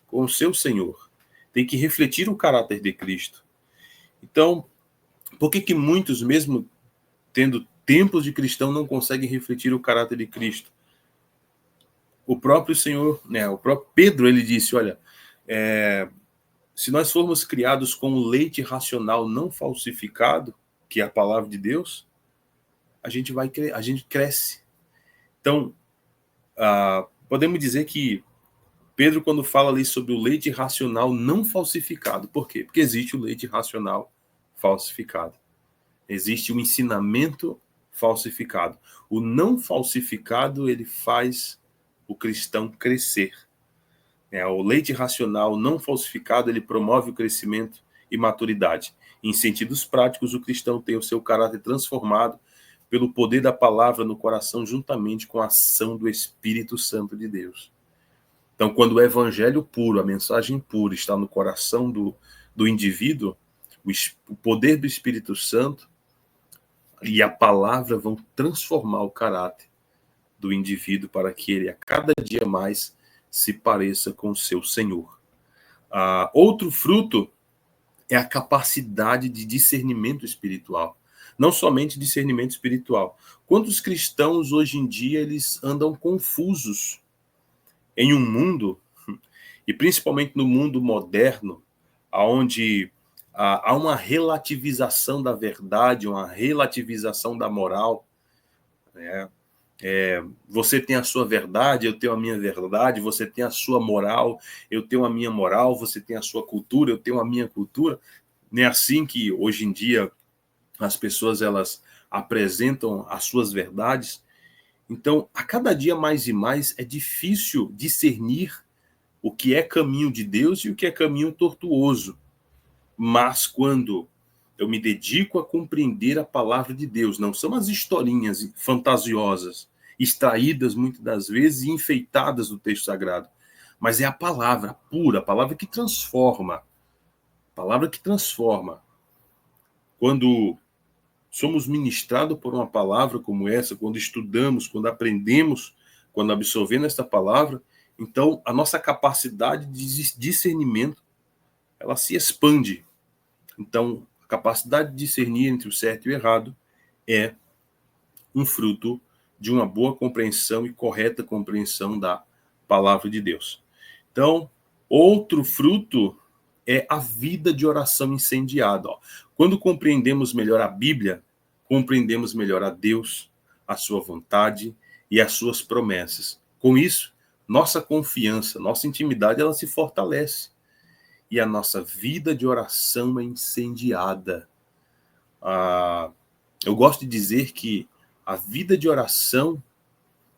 com o seu Senhor. Tem que refletir o caráter de Cristo. Então, por que muitos, mesmo tendo templos de cristão, não conseguem refletir o caráter de Cristo? O próprio Senhor, o próprio Pedro, ele disse, olha, se nós formos criados com o leite racional não falsificado, que é a palavra de Deus, a gente cresce. Então, podemos dizer que Pedro, quando fala ali sobre o leite racional não falsificado, por quê? Porque existe o leite racional falsificado. Existe o ensinamento falsificado. O não falsificado, ele faz o cristão crescer. O leite racional não falsificado, ele promove o crescimento e maturidade. Em sentidos práticos, o cristão tem o seu caráter transformado pelo poder da palavra no coração, juntamente com a ação do Espírito Santo de Deus. Então, quando o evangelho puro, a mensagem pura está no coração do indivíduo, o poder do Espírito Santo e a palavra vão transformar o caráter do indivíduo para que ele a cada dia mais se pareça com o seu Senhor. Outro fruto é a capacidade de discernimento espiritual. Não somente discernimento espiritual. Quantos cristãos hoje em dia eles andam confusos em um mundo, e principalmente no mundo moderno, onde há uma relativização da verdade, uma relativização da moral, né? Você tem a sua verdade, eu tenho a minha verdade, você tem a sua moral, eu tenho a minha moral, você tem a sua cultura, eu tenho a minha cultura. Não é assim que hoje em dia as pessoas elas apresentam as suas verdades. Então, a cada dia mais e mais é difícil discernir o que é caminho de Deus e o que é caminho tortuoso. Mas quando eu me dedico a compreender a palavra de Deus, não são as historinhas fantasiosas, extraídas muitas das vezes e enfeitadas do texto sagrado, mas é a palavra pura, a palavra que transforma. A palavra que transforma. Quando somos ministrados por uma palavra como essa, quando estudamos, quando aprendemos, quando absorvemos esta palavra, então a nossa capacidade de discernimento, ela se expande. Então, a capacidade de discernir entre o certo e o errado é um fruto de uma boa compreensão e correta compreensão da palavra de Deus. Então, outro fruto é a vida de oração incendiada. Quando compreendemos melhor a Bíblia, compreendemos melhor a Deus, a sua vontade e as suas promessas. Com isso, nossa confiança, nossa intimidade, ela se fortalece. E a nossa vida de oração é incendiada. Eu gosto de dizer que a vida de oração,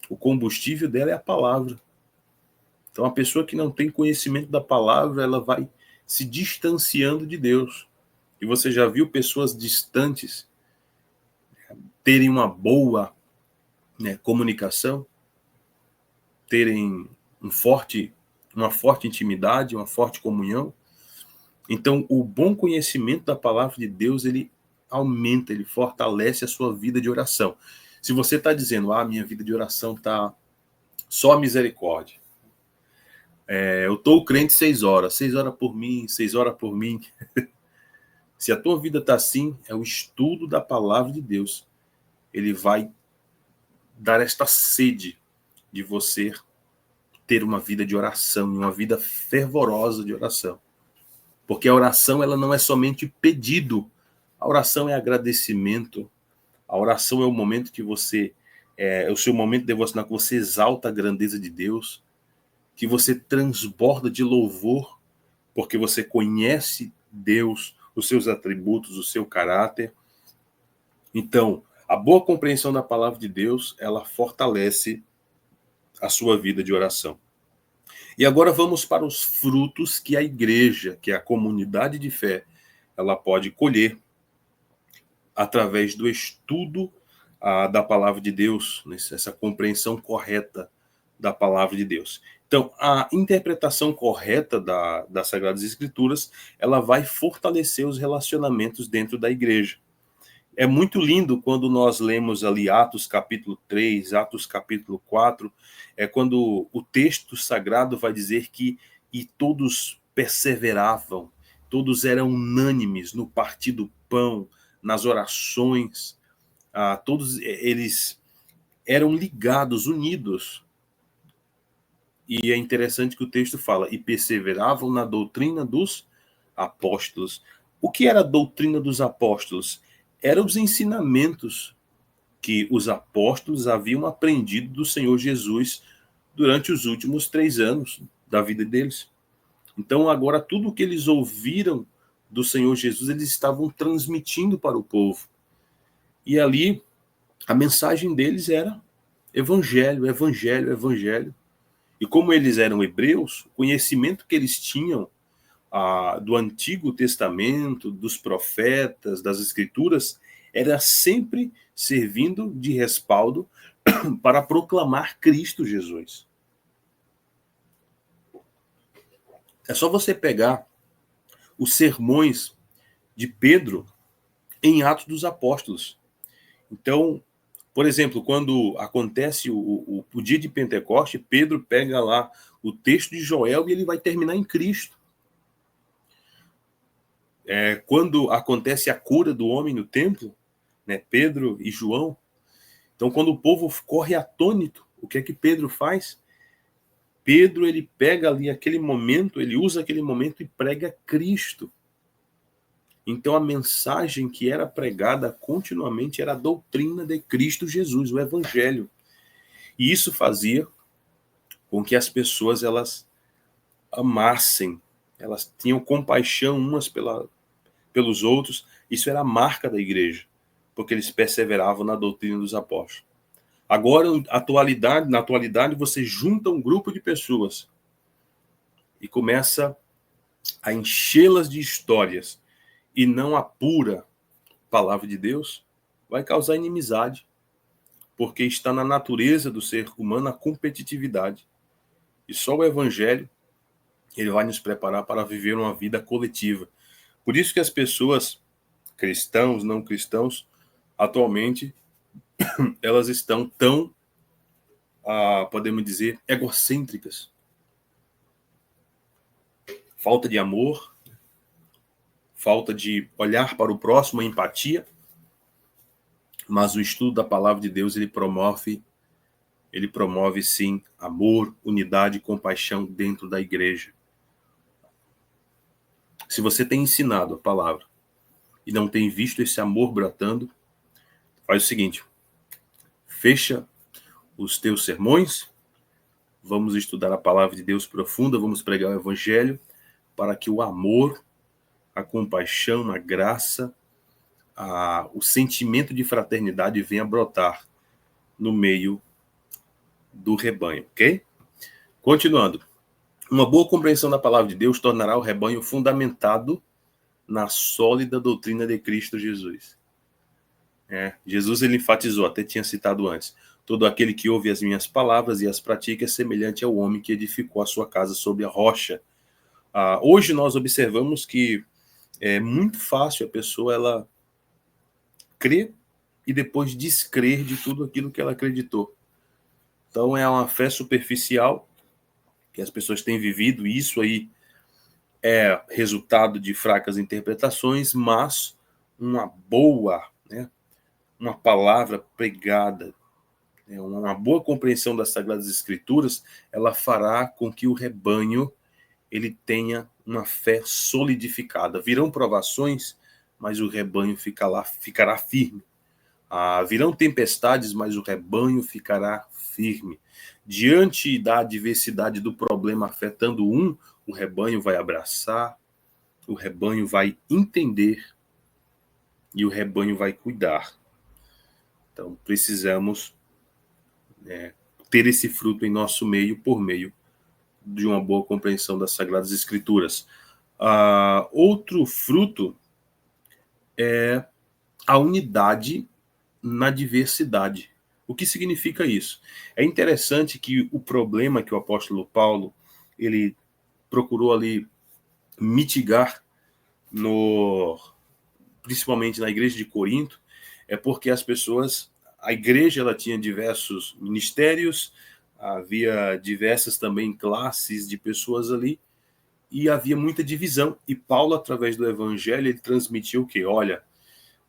o combustível dela é a palavra. Então, a pessoa que não tem conhecimento da palavra, ela vai se distanciando de Deus. E você já viu pessoas distantes terem uma boa comunicação, terem uma forte intimidade, uma forte comunhão? Então, o bom conhecimento da palavra de Deus, ele aumenta, ele fortalece a sua vida de oração. Se você está dizendo, minha vida de oração está só misericórdia. Eu estou crente 6 horas por mim, 6 horas por mim. Se a tua vida está assim, é o estudo da palavra de Deus. Ele vai dar esta sede de você ter uma vida de oração, uma vida fervorosa de oração. Porque a oração, ela não é somente pedido. A oração é agradecimento. A oração é o momento que você, é o seu momento devocional, que você exalta a grandeza de Deus, que você transborda de louvor, porque você conhece Deus, os seus atributos, o seu caráter. Então, a boa compreensão da palavra de Deus, ela fortalece a sua vida de oração. E agora vamos para os frutos que a igreja, que a comunidade de fé, ela pode colher através do estudo da palavra de Deus, essa compreensão correta da palavra de Deus. Então, a interpretação correta das Sagradas Escrituras, ela vai fortalecer os relacionamentos dentro da igreja. É muito lindo quando nós lemos ali Atos capítulo 3, Atos capítulo 4, quando o texto sagrado vai dizer que e todos perseveravam, todos eram unânimes no partir do pão, nas orações, todos eles eram ligados, unidos. E é interessante que o texto fala, e perseveravam na doutrina dos apóstolos. O que era a doutrina dos apóstolos? Eram os ensinamentos que os apóstolos haviam aprendido do Senhor Jesus durante os últimos 3 anos da vida deles. Então, agora, tudo o que eles ouviram do Senhor Jesus, eles estavam transmitindo para o povo. E ali, a mensagem deles era evangelho, evangelho, evangelho. E como eles eram hebreus, o conhecimento que eles tinham do Antigo Testamento, dos profetas, das Escrituras, era sempre servindo de respaldo para proclamar Cristo Jesus. É só você pegar os sermões de Pedro em Atos dos Apóstolos. Então, por exemplo, quando acontece o dia de Pentecoste, Pedro pega lá o texto de Joel e ele vai terminar em Cristo. Quando acontece a cura do homem no templo, né, Pedro e João, então quando o povo corre atônito, o que é que Pedro faz? Pedro, ele pega ali aquele momento, ele usa aquele momento e prega Cristo. Então a mensagem que era pregada continuamente era a doutrina de Cristo Jesus, o Evangelho. E isso fazia com que as pessoas elas amassem, elas tinham compaixão umas pelos outros. Isso era a marca da igreja, porque eles perseveravam na doutrina dos apóstolos. Agora, na atualidade, você junta um grupo de pessoas e começa a enchê-las de histórias e não a pura palavra de Deus, vai causar inimizade, porque está na natureza do ser humano a competitividade. E só o evangelho, ele vai nos preparar para viver uma vida coletiva. Por isso que as pessoas, cristãos, não cristãos, atualmente, elas estão tão, podemos dizer, egocêntricas. Falta de amor, falta de olhar para o próximo, empatia. Mas o estudo da palavra de Deus, ele promove sim amor, unidade e compaixão dentro da igreja. Se você tem ensinado a palavra e não tem visto esse amor brotando, faz o seguinte: fecha os teus sermões, vamos estudar a palavra de Deus profunda, vamos pregar o evangelho, para que o amor, a compaixão, a graça, o sentimento de fraternidade venha brotar no meio do rebanho, ok? Continuando. Uma boa compreensão da palavra de Deus tornará o rebanho fundamentado na sólida doutrina de Cristo Jesus. Jesus, ele enfatizou, até tinha citado antes, todo aquele que ouve as minhas palavras e as pratica é semelhante ao homem que edificou a sua casa sobre a rocha. Hoje nós observamos que é muito fácil a pessoa ela crer e depois descrer de tudo aquilo que ela acreditou. Então é uma fé superficial que as pessoas têm vivido, e isso aí é resultado de fracas interpretações, mas uma boa, né, uma palavra pregada, né, uma boa compreensão das Sagradas Escrituras, ela fará com que o rebanho ele tenha uma fé solidificada. Virão provações, mas o rebanho ficará firme. Virão tempestades, mas o rebanho ficará firme. Diante da adversidade do problema afetando o rebanho vai abraçar, o rebanho vai entender e o rebanho vai cuidar. Então, precisamos ter esse fruto em nosso meio por meio de uma boa compreensão das Sagradas Escrituras. Outro fruto é a unidade na diversidade. O que significa isso? É interessante que o problema que o apóstolo Paulo ele procurou ali mitigar principalmente na igreja de Corinto, é porque a igreja ela tinha diversos ministérios, havia diversas também classes de pessoas ali, e havia muita divisão. E Paulo, através do evangelho, ele transmitiu o quê? Olha,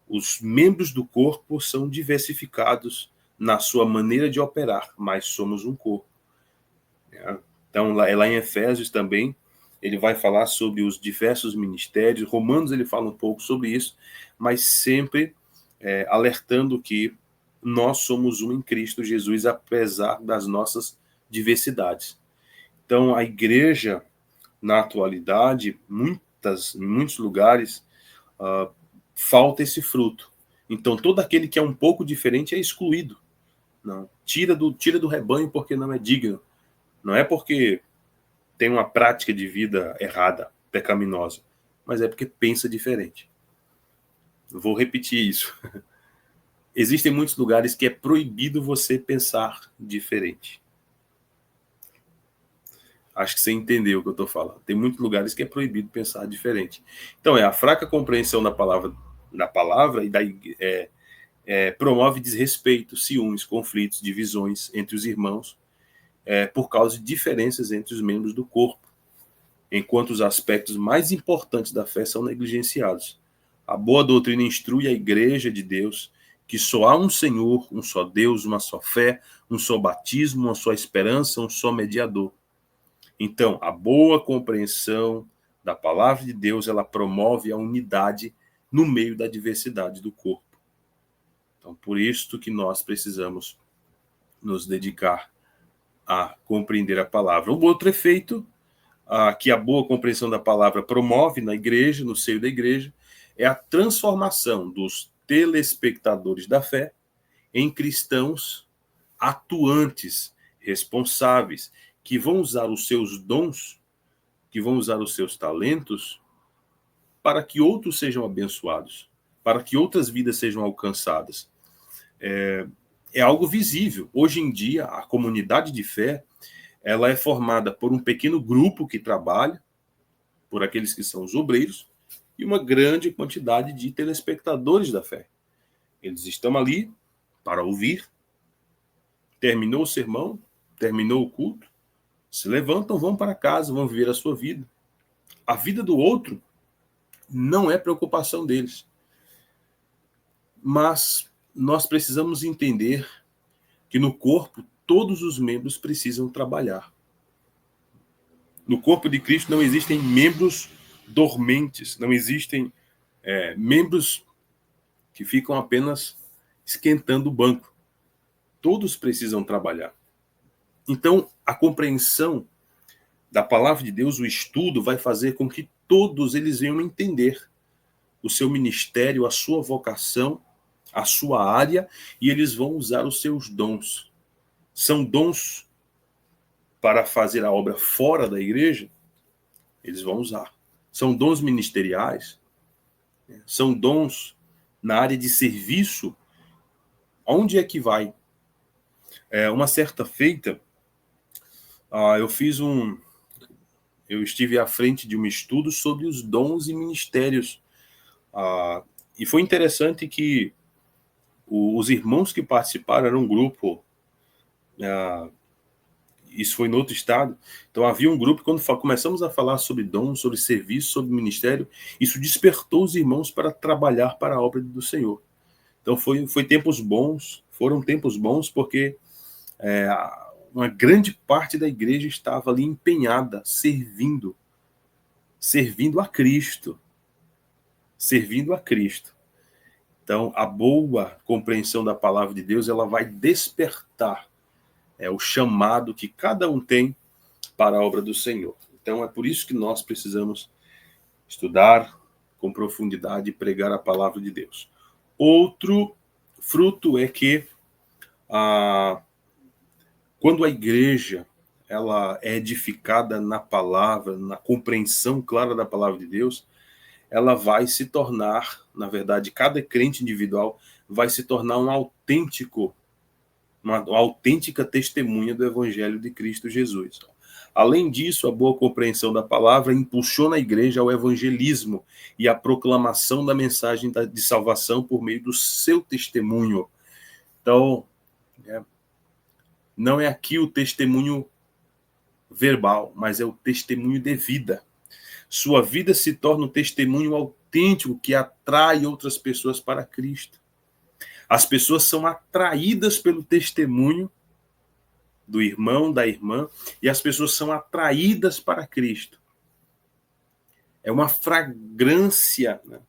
os membros do corpo são diversificados na sua maneira de operar, mas somos um corpo. Então, lá em Efésios também, ele vai falar sobre os diversos ministérios. Romanos, ele fala um pouco sobre isso, mas sempre alertando que nós somos um em Cristo Jesus, apesar das nossas diversidades. Então, a igreja, na atualidade, em muitos lugares, falta esse fruto. Então, todo aquele que é um pouco diferente é excluído. Não, tira do rebanho porque não é digno. Não é porque tem uma prática de vida errada, pecaminosa, mas é porque pensa diferente. Vou repetir isso. Existem muitos lugares que é proibido você pensar diferente. Acho que você entendeu o que eu estou falando. Tem muitos lugares que é proibido pensar diferente. Então, a fraca compreensão da palavra e promove desrespeito, ciúmes, conflitos, divisões entre os irmãos, por causa de diferenças entre os membros do corpo, enquanto os aspectos mais importantes da fé são negligenciados. A boa doutrina instrui a igreja de Deus que só há um Senhor, um só Deus, uma só fé, um só batismo, uma só esperança, um só mediador. Então, a boa compreensão da palavra de Deus, ela promove a unidade no meio da diversidade do corpo. Então, por isso que nós precisamos nos dedicar a compreender a palavra. O outro efeito que a boa compreensão da palavra promove na igreja, no seio da igreja, é a transformação dos telespectadores da fé em cristãos atuantes, responsáveis, que vão usar os seus dons, que vão usar os seus talentos para que outros sejam abençoados, para que outras vidas sejam alcançadas. É algo visível. Hoje em dia, a comunidade de fé ela é formada por um pequeno grupo que trabalha, por aqueles que são os obreiros, e uma grande quantidade de telespectadores da fé. Eles estão ali para ouvir, terminou o sermão, terminou o culto, se levantam, vão para casa, vão viver a sua vida. A vida do outro não é preocupação deles. Mas nós precisamos entender que no corpo todos os membros precisam trabalhar. No corpo de Cristo não existem membros dormentes, não existem membros que ficam apenas esquentando o banco. Todos precisam trabalhar. Então, a compreensão da palavra de Deus, o estudo, vai fazer com que todos eles venham entender o seu ministério, a sua vocação, a sua área, e eles vão usar os seus dons. São dons para fazer a obra fora da igreja? Eles vão usar. São dons ministeriais? São dons na área de serviço? Onde é que vai? Uma certa feita, eu estive à frente de um estudo sobre os dons e ministérios. E foi interessante que os irmãos que participaram eram um grupo isso foi em outro estado. Então havia um grupo, quando começamos a falar sobre dom, sobre serviço, sobre ministério, isso despertou os irmãos para trabalhar para a obra do Senhor. Então foi tempos bons, foram tempos bons, porque uma grande parte da igreja estava ali empenhada, servindo a Cristo. Servindo a Cristo. Então, a boa compreensão da palavra de Deus, ela vai despertar o chamado que cada um tem para a obra do Senhor. Então, é por isso que nós precisamos estudar com profundidade e pregar a palavra de Deus. Outro fruto é que quando a igreja ela é edificada na palavra, na compreensão clara da palavra de Deus, ela vai se tornar, na verdade, cada crente individual vai se tornar uma autêntica testemunha do Evangelho de Cristo Jesus. Além disso, a boa compreensão da palavra impulsiona a igreja ao evangelismo e à proclamação da mensagem de salvação por meio do seu testemunho. Então, não é aqui o testemunho verbal, mas é o testemunho de vida. Sua vida se torna um testemunho autêntico que atrai outras pessoas para Cristo. As pessoas são atraídas pelo testemunho do irmão, da irmã, e as pessoas são atraídas para Cristo. É uma fragrância, né?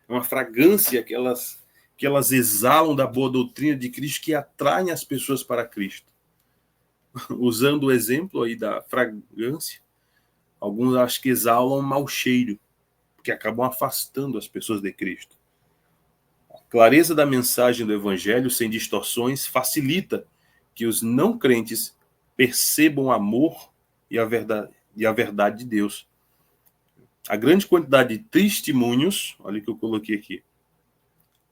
É uma fragrância que elas exalam da boa doutrina de Cristo que atraem as pessoas para Cristo. Usando o exemplo aí da fragrância, alguns acho que exalam um mau cheiro, que acabam afastando as pessoas de Cristo. A clareza da mensagem do Evangelho, sem distorções, facilita que os não crentes percebam o amor e a verdade de Deus. A grande quantidade de testemunhos, olha o que eu coloquei aqui,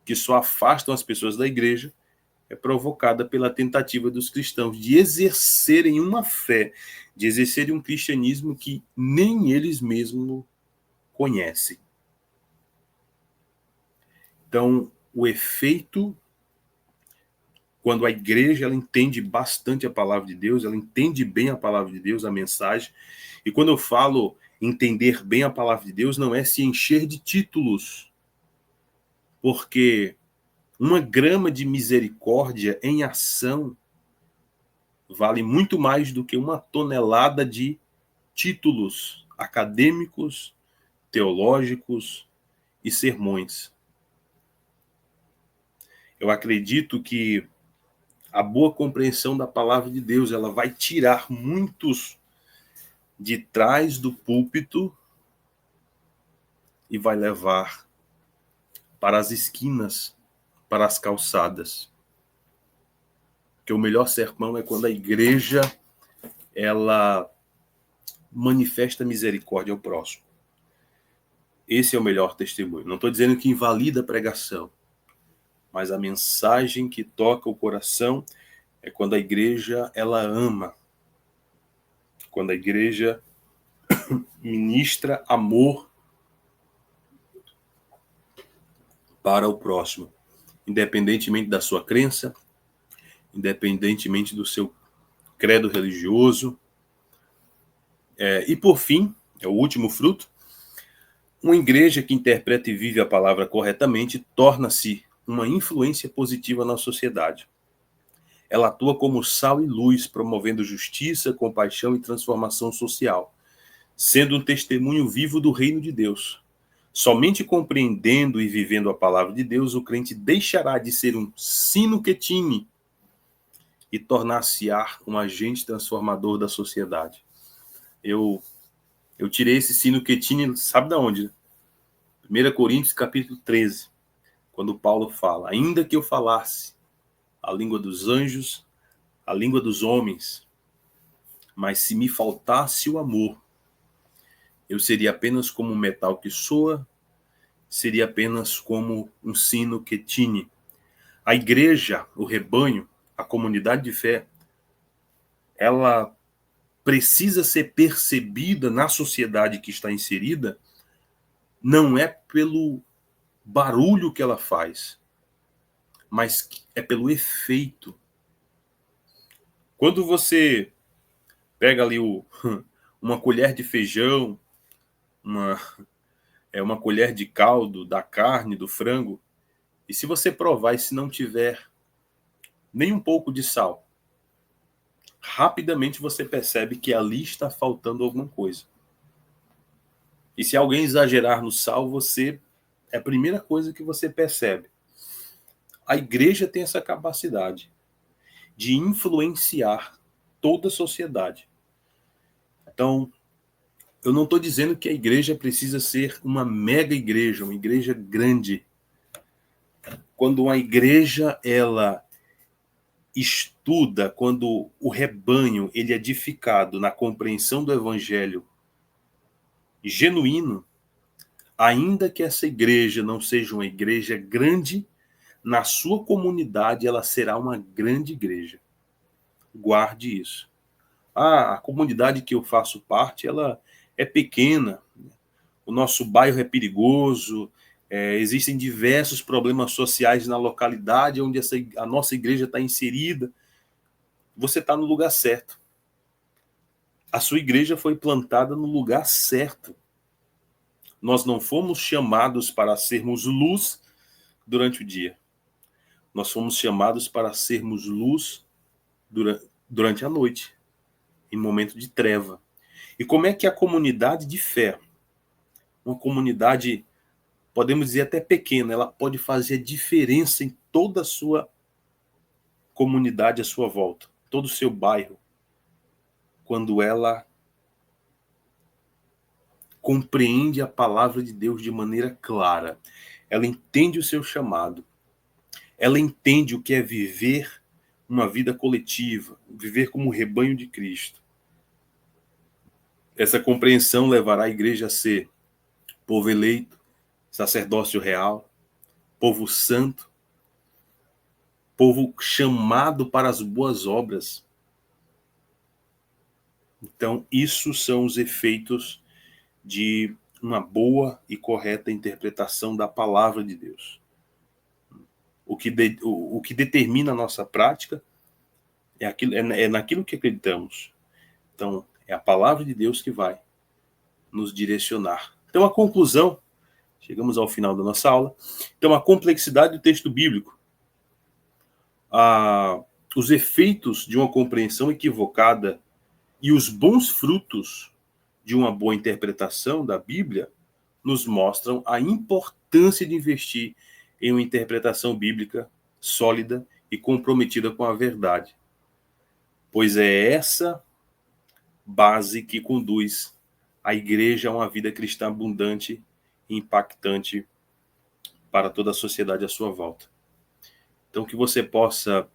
que só afastam as pessoas da igreja, é provocada pela tentativa dos cristãos de exercerem uma fé, de exercerem um cristianismo que nem eles mesmos conhecem. Então, o efeito, quando a igreja ela entende bastante a palavra de Deus, ela entende bem a palavra de Deus, a mensagem, e quando eu falo entender bem a palavra de Deus, não é se encher de títulos, porque uma grama de misericórdia em ação vale muito mais do que uma tonelada de títulos acadêmicos, teológicos e sermões. Eu acredito que a boa compreensão da palavra de Deus, ela vai tirar muitos de trás do púlpito e vai levar para as esquinas, para as calçadas. Porque o melhor sermão é quando a igreja ela manifesta misericórdia ao próximo. Esse é o melhor testemunho. Não estou dizendo que invalida a pregação, mas a mensagem que toca o coração é quando a igreja ela ama, quando a igreja ministra amor para o próximo, independentemente da sua crença, independentemente do seu credo religioso. E por fim, é o último fruto, uma igreja que interpreta e vive a palavra corretamente torna-se uma influência positiva na sociedade. Ela atua como sal e luz, promovendo justiça, compaixão e transformação social, sendo um testemunho vivo do reino de Deus. Somente compreendendo e vivendo a palavra de Deus, o crente deixará de ser um sino que tine e tornar-se-á um agente transformador da sociedade. Eu tirei esse sino que tine, sabe de onde? 1 Coríntios capítulo 13, quando Paulo fala: ainda que eu falasse a língua dos anjos, a língua dos homens, mas se me faltasse o amor, eu seria apenas como um metal que soa, seria apenas como um sino que tine. A igreja, o rebanho, a comunidade de fé, ela precisa ser percebida na sociedade que está inserida, não é pelo barulho que ela faz, mas é pelo efeito. Quando você pega ali uma colher de feijão, uma colher de caldo da carne, do frango, e se você provar e se não tiver nem um pouco de sal, rapidamente você percebe que ali está faltando alguma coisa. E se alguém exagerar no sal, é a primeira coisa que você percebe. A igreja tem essa capacidade de influenciar toda a sociedade. Então, eu não estou dizendo que a igreja precisa ser uma mega igreja, uma igreja grande. Quando uma igreja, ela estuda, quando o rebanho ele é edificado na compreensão do evangelho genuíno, ainda que essa igreja não seja uma igreja grande, na sua comunidade ela será uma grande igreja. Guarde isso. A comunidade que eu faço parte, ela é pequena, o nosso bairro é perigoso, existem diversos problemas sociais na localidade onde a nossa igreja está inserida. Você está no lugar certo. A sua igreja foi plantada no lugar certo. Nós não fomos chamados para sermos luz durante o dia. Nós fomos chamados para sermos luz durante a noite, em momento de treva. E como é que a comunidade de fé, uma comunidade, podemos dizer até pequena, ela pode fazer diferença em toda a sua comunidade à sua volta, todo o seu bairro, quando ela compreende a palavra de Deus de maneira clara, ela entende o seu chamado, ela entende o que é viver uma vida coletiva, viver como rebanho de Cristo. Essa compreensão levará a igreja a ser povo eleito, sacerdócio real, povo santo, povo chamado para as boas obras. Então, isso são os efeitos de uma boa e correta interpretação da palavra de Deus. O que determina a nossa prática é naquilo que acreditamos. Então, é a palavra de Deus que vai nos direcionar. Então, a conclusão, chegamos ao final da nossa aula. Então, a complexidade do texto bíblico, os efeitos de uma compreensão equivocada e os bons frutos de uma boa interpretação da Bíblia nos mostram a importância de investir em uma interpretação bíblica sólida e comprometida com a verdade, pois é essa base que conduz a igreja a uma vida cristã abundante e impactante para toda a sociedade à sua volta. Então, que você possa,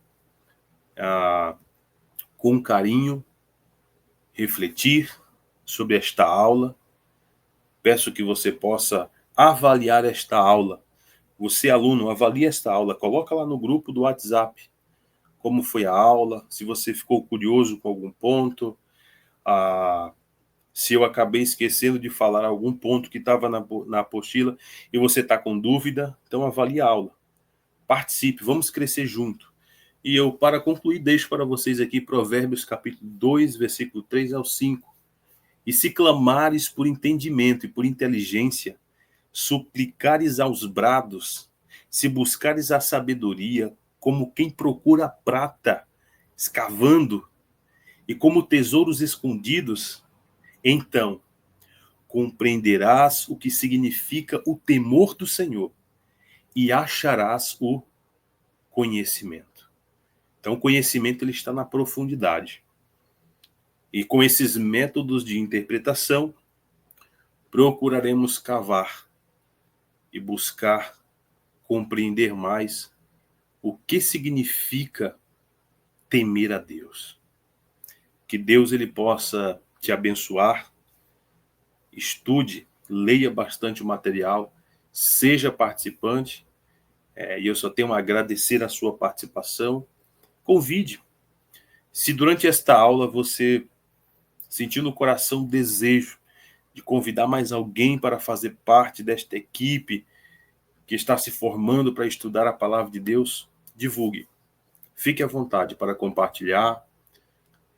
com carinho, refletir sobre esta aula. Peço que você possa avaliar esta aula. Você, aluno, avalie esta aula. Coloca lá no grupo do WhatsApp como foi a aula, se você ficou curioso com algum ponto, se eu acabei esquecendo de falar algum ponto que estava na apostila e você está com dúvida, então avalie a aula. Participe, vamos crescer junto. E eu, para concluir, deixo para vocês aqui Provérbios capítulo 2, versículo 3 ao 5. E se clamares por entendimento e por inteligência, suplicares aos brados, se buscares a sabedoria, como quem procura a prata, escavando, e como tesouros escondidos, então compreenderás o que significa o temor do Senhor e acharás o conhecimento. Então, o conhecimento ele está na profundidade. E com esses métodos de interpretação, procuraremos cavar e buscar compreender mais o que significa temer a Deus. Que Deus ele possa te abençoar, estude, leia bastante o material, seja participante, e eu só tenho a agradecer a sua participação. Convide. Se durante esta aula você sentiu no coração o desejo de convidar mais alguém para fazer parte desta equipe que está se formando para estudar a palavra de Deus, divulgue. Fique à vontade para compartilhar.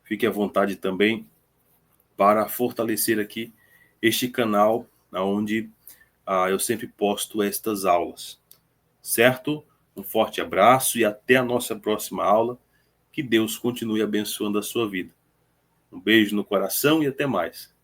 Fique à vontade também para fortalecer aqui este canal onde eu sempre posto estas aulas. Certo? Um forte abraço e até a nossa próxima aula. Que Deus continue abençoando a sua vida. Um beijo no coração e até mais.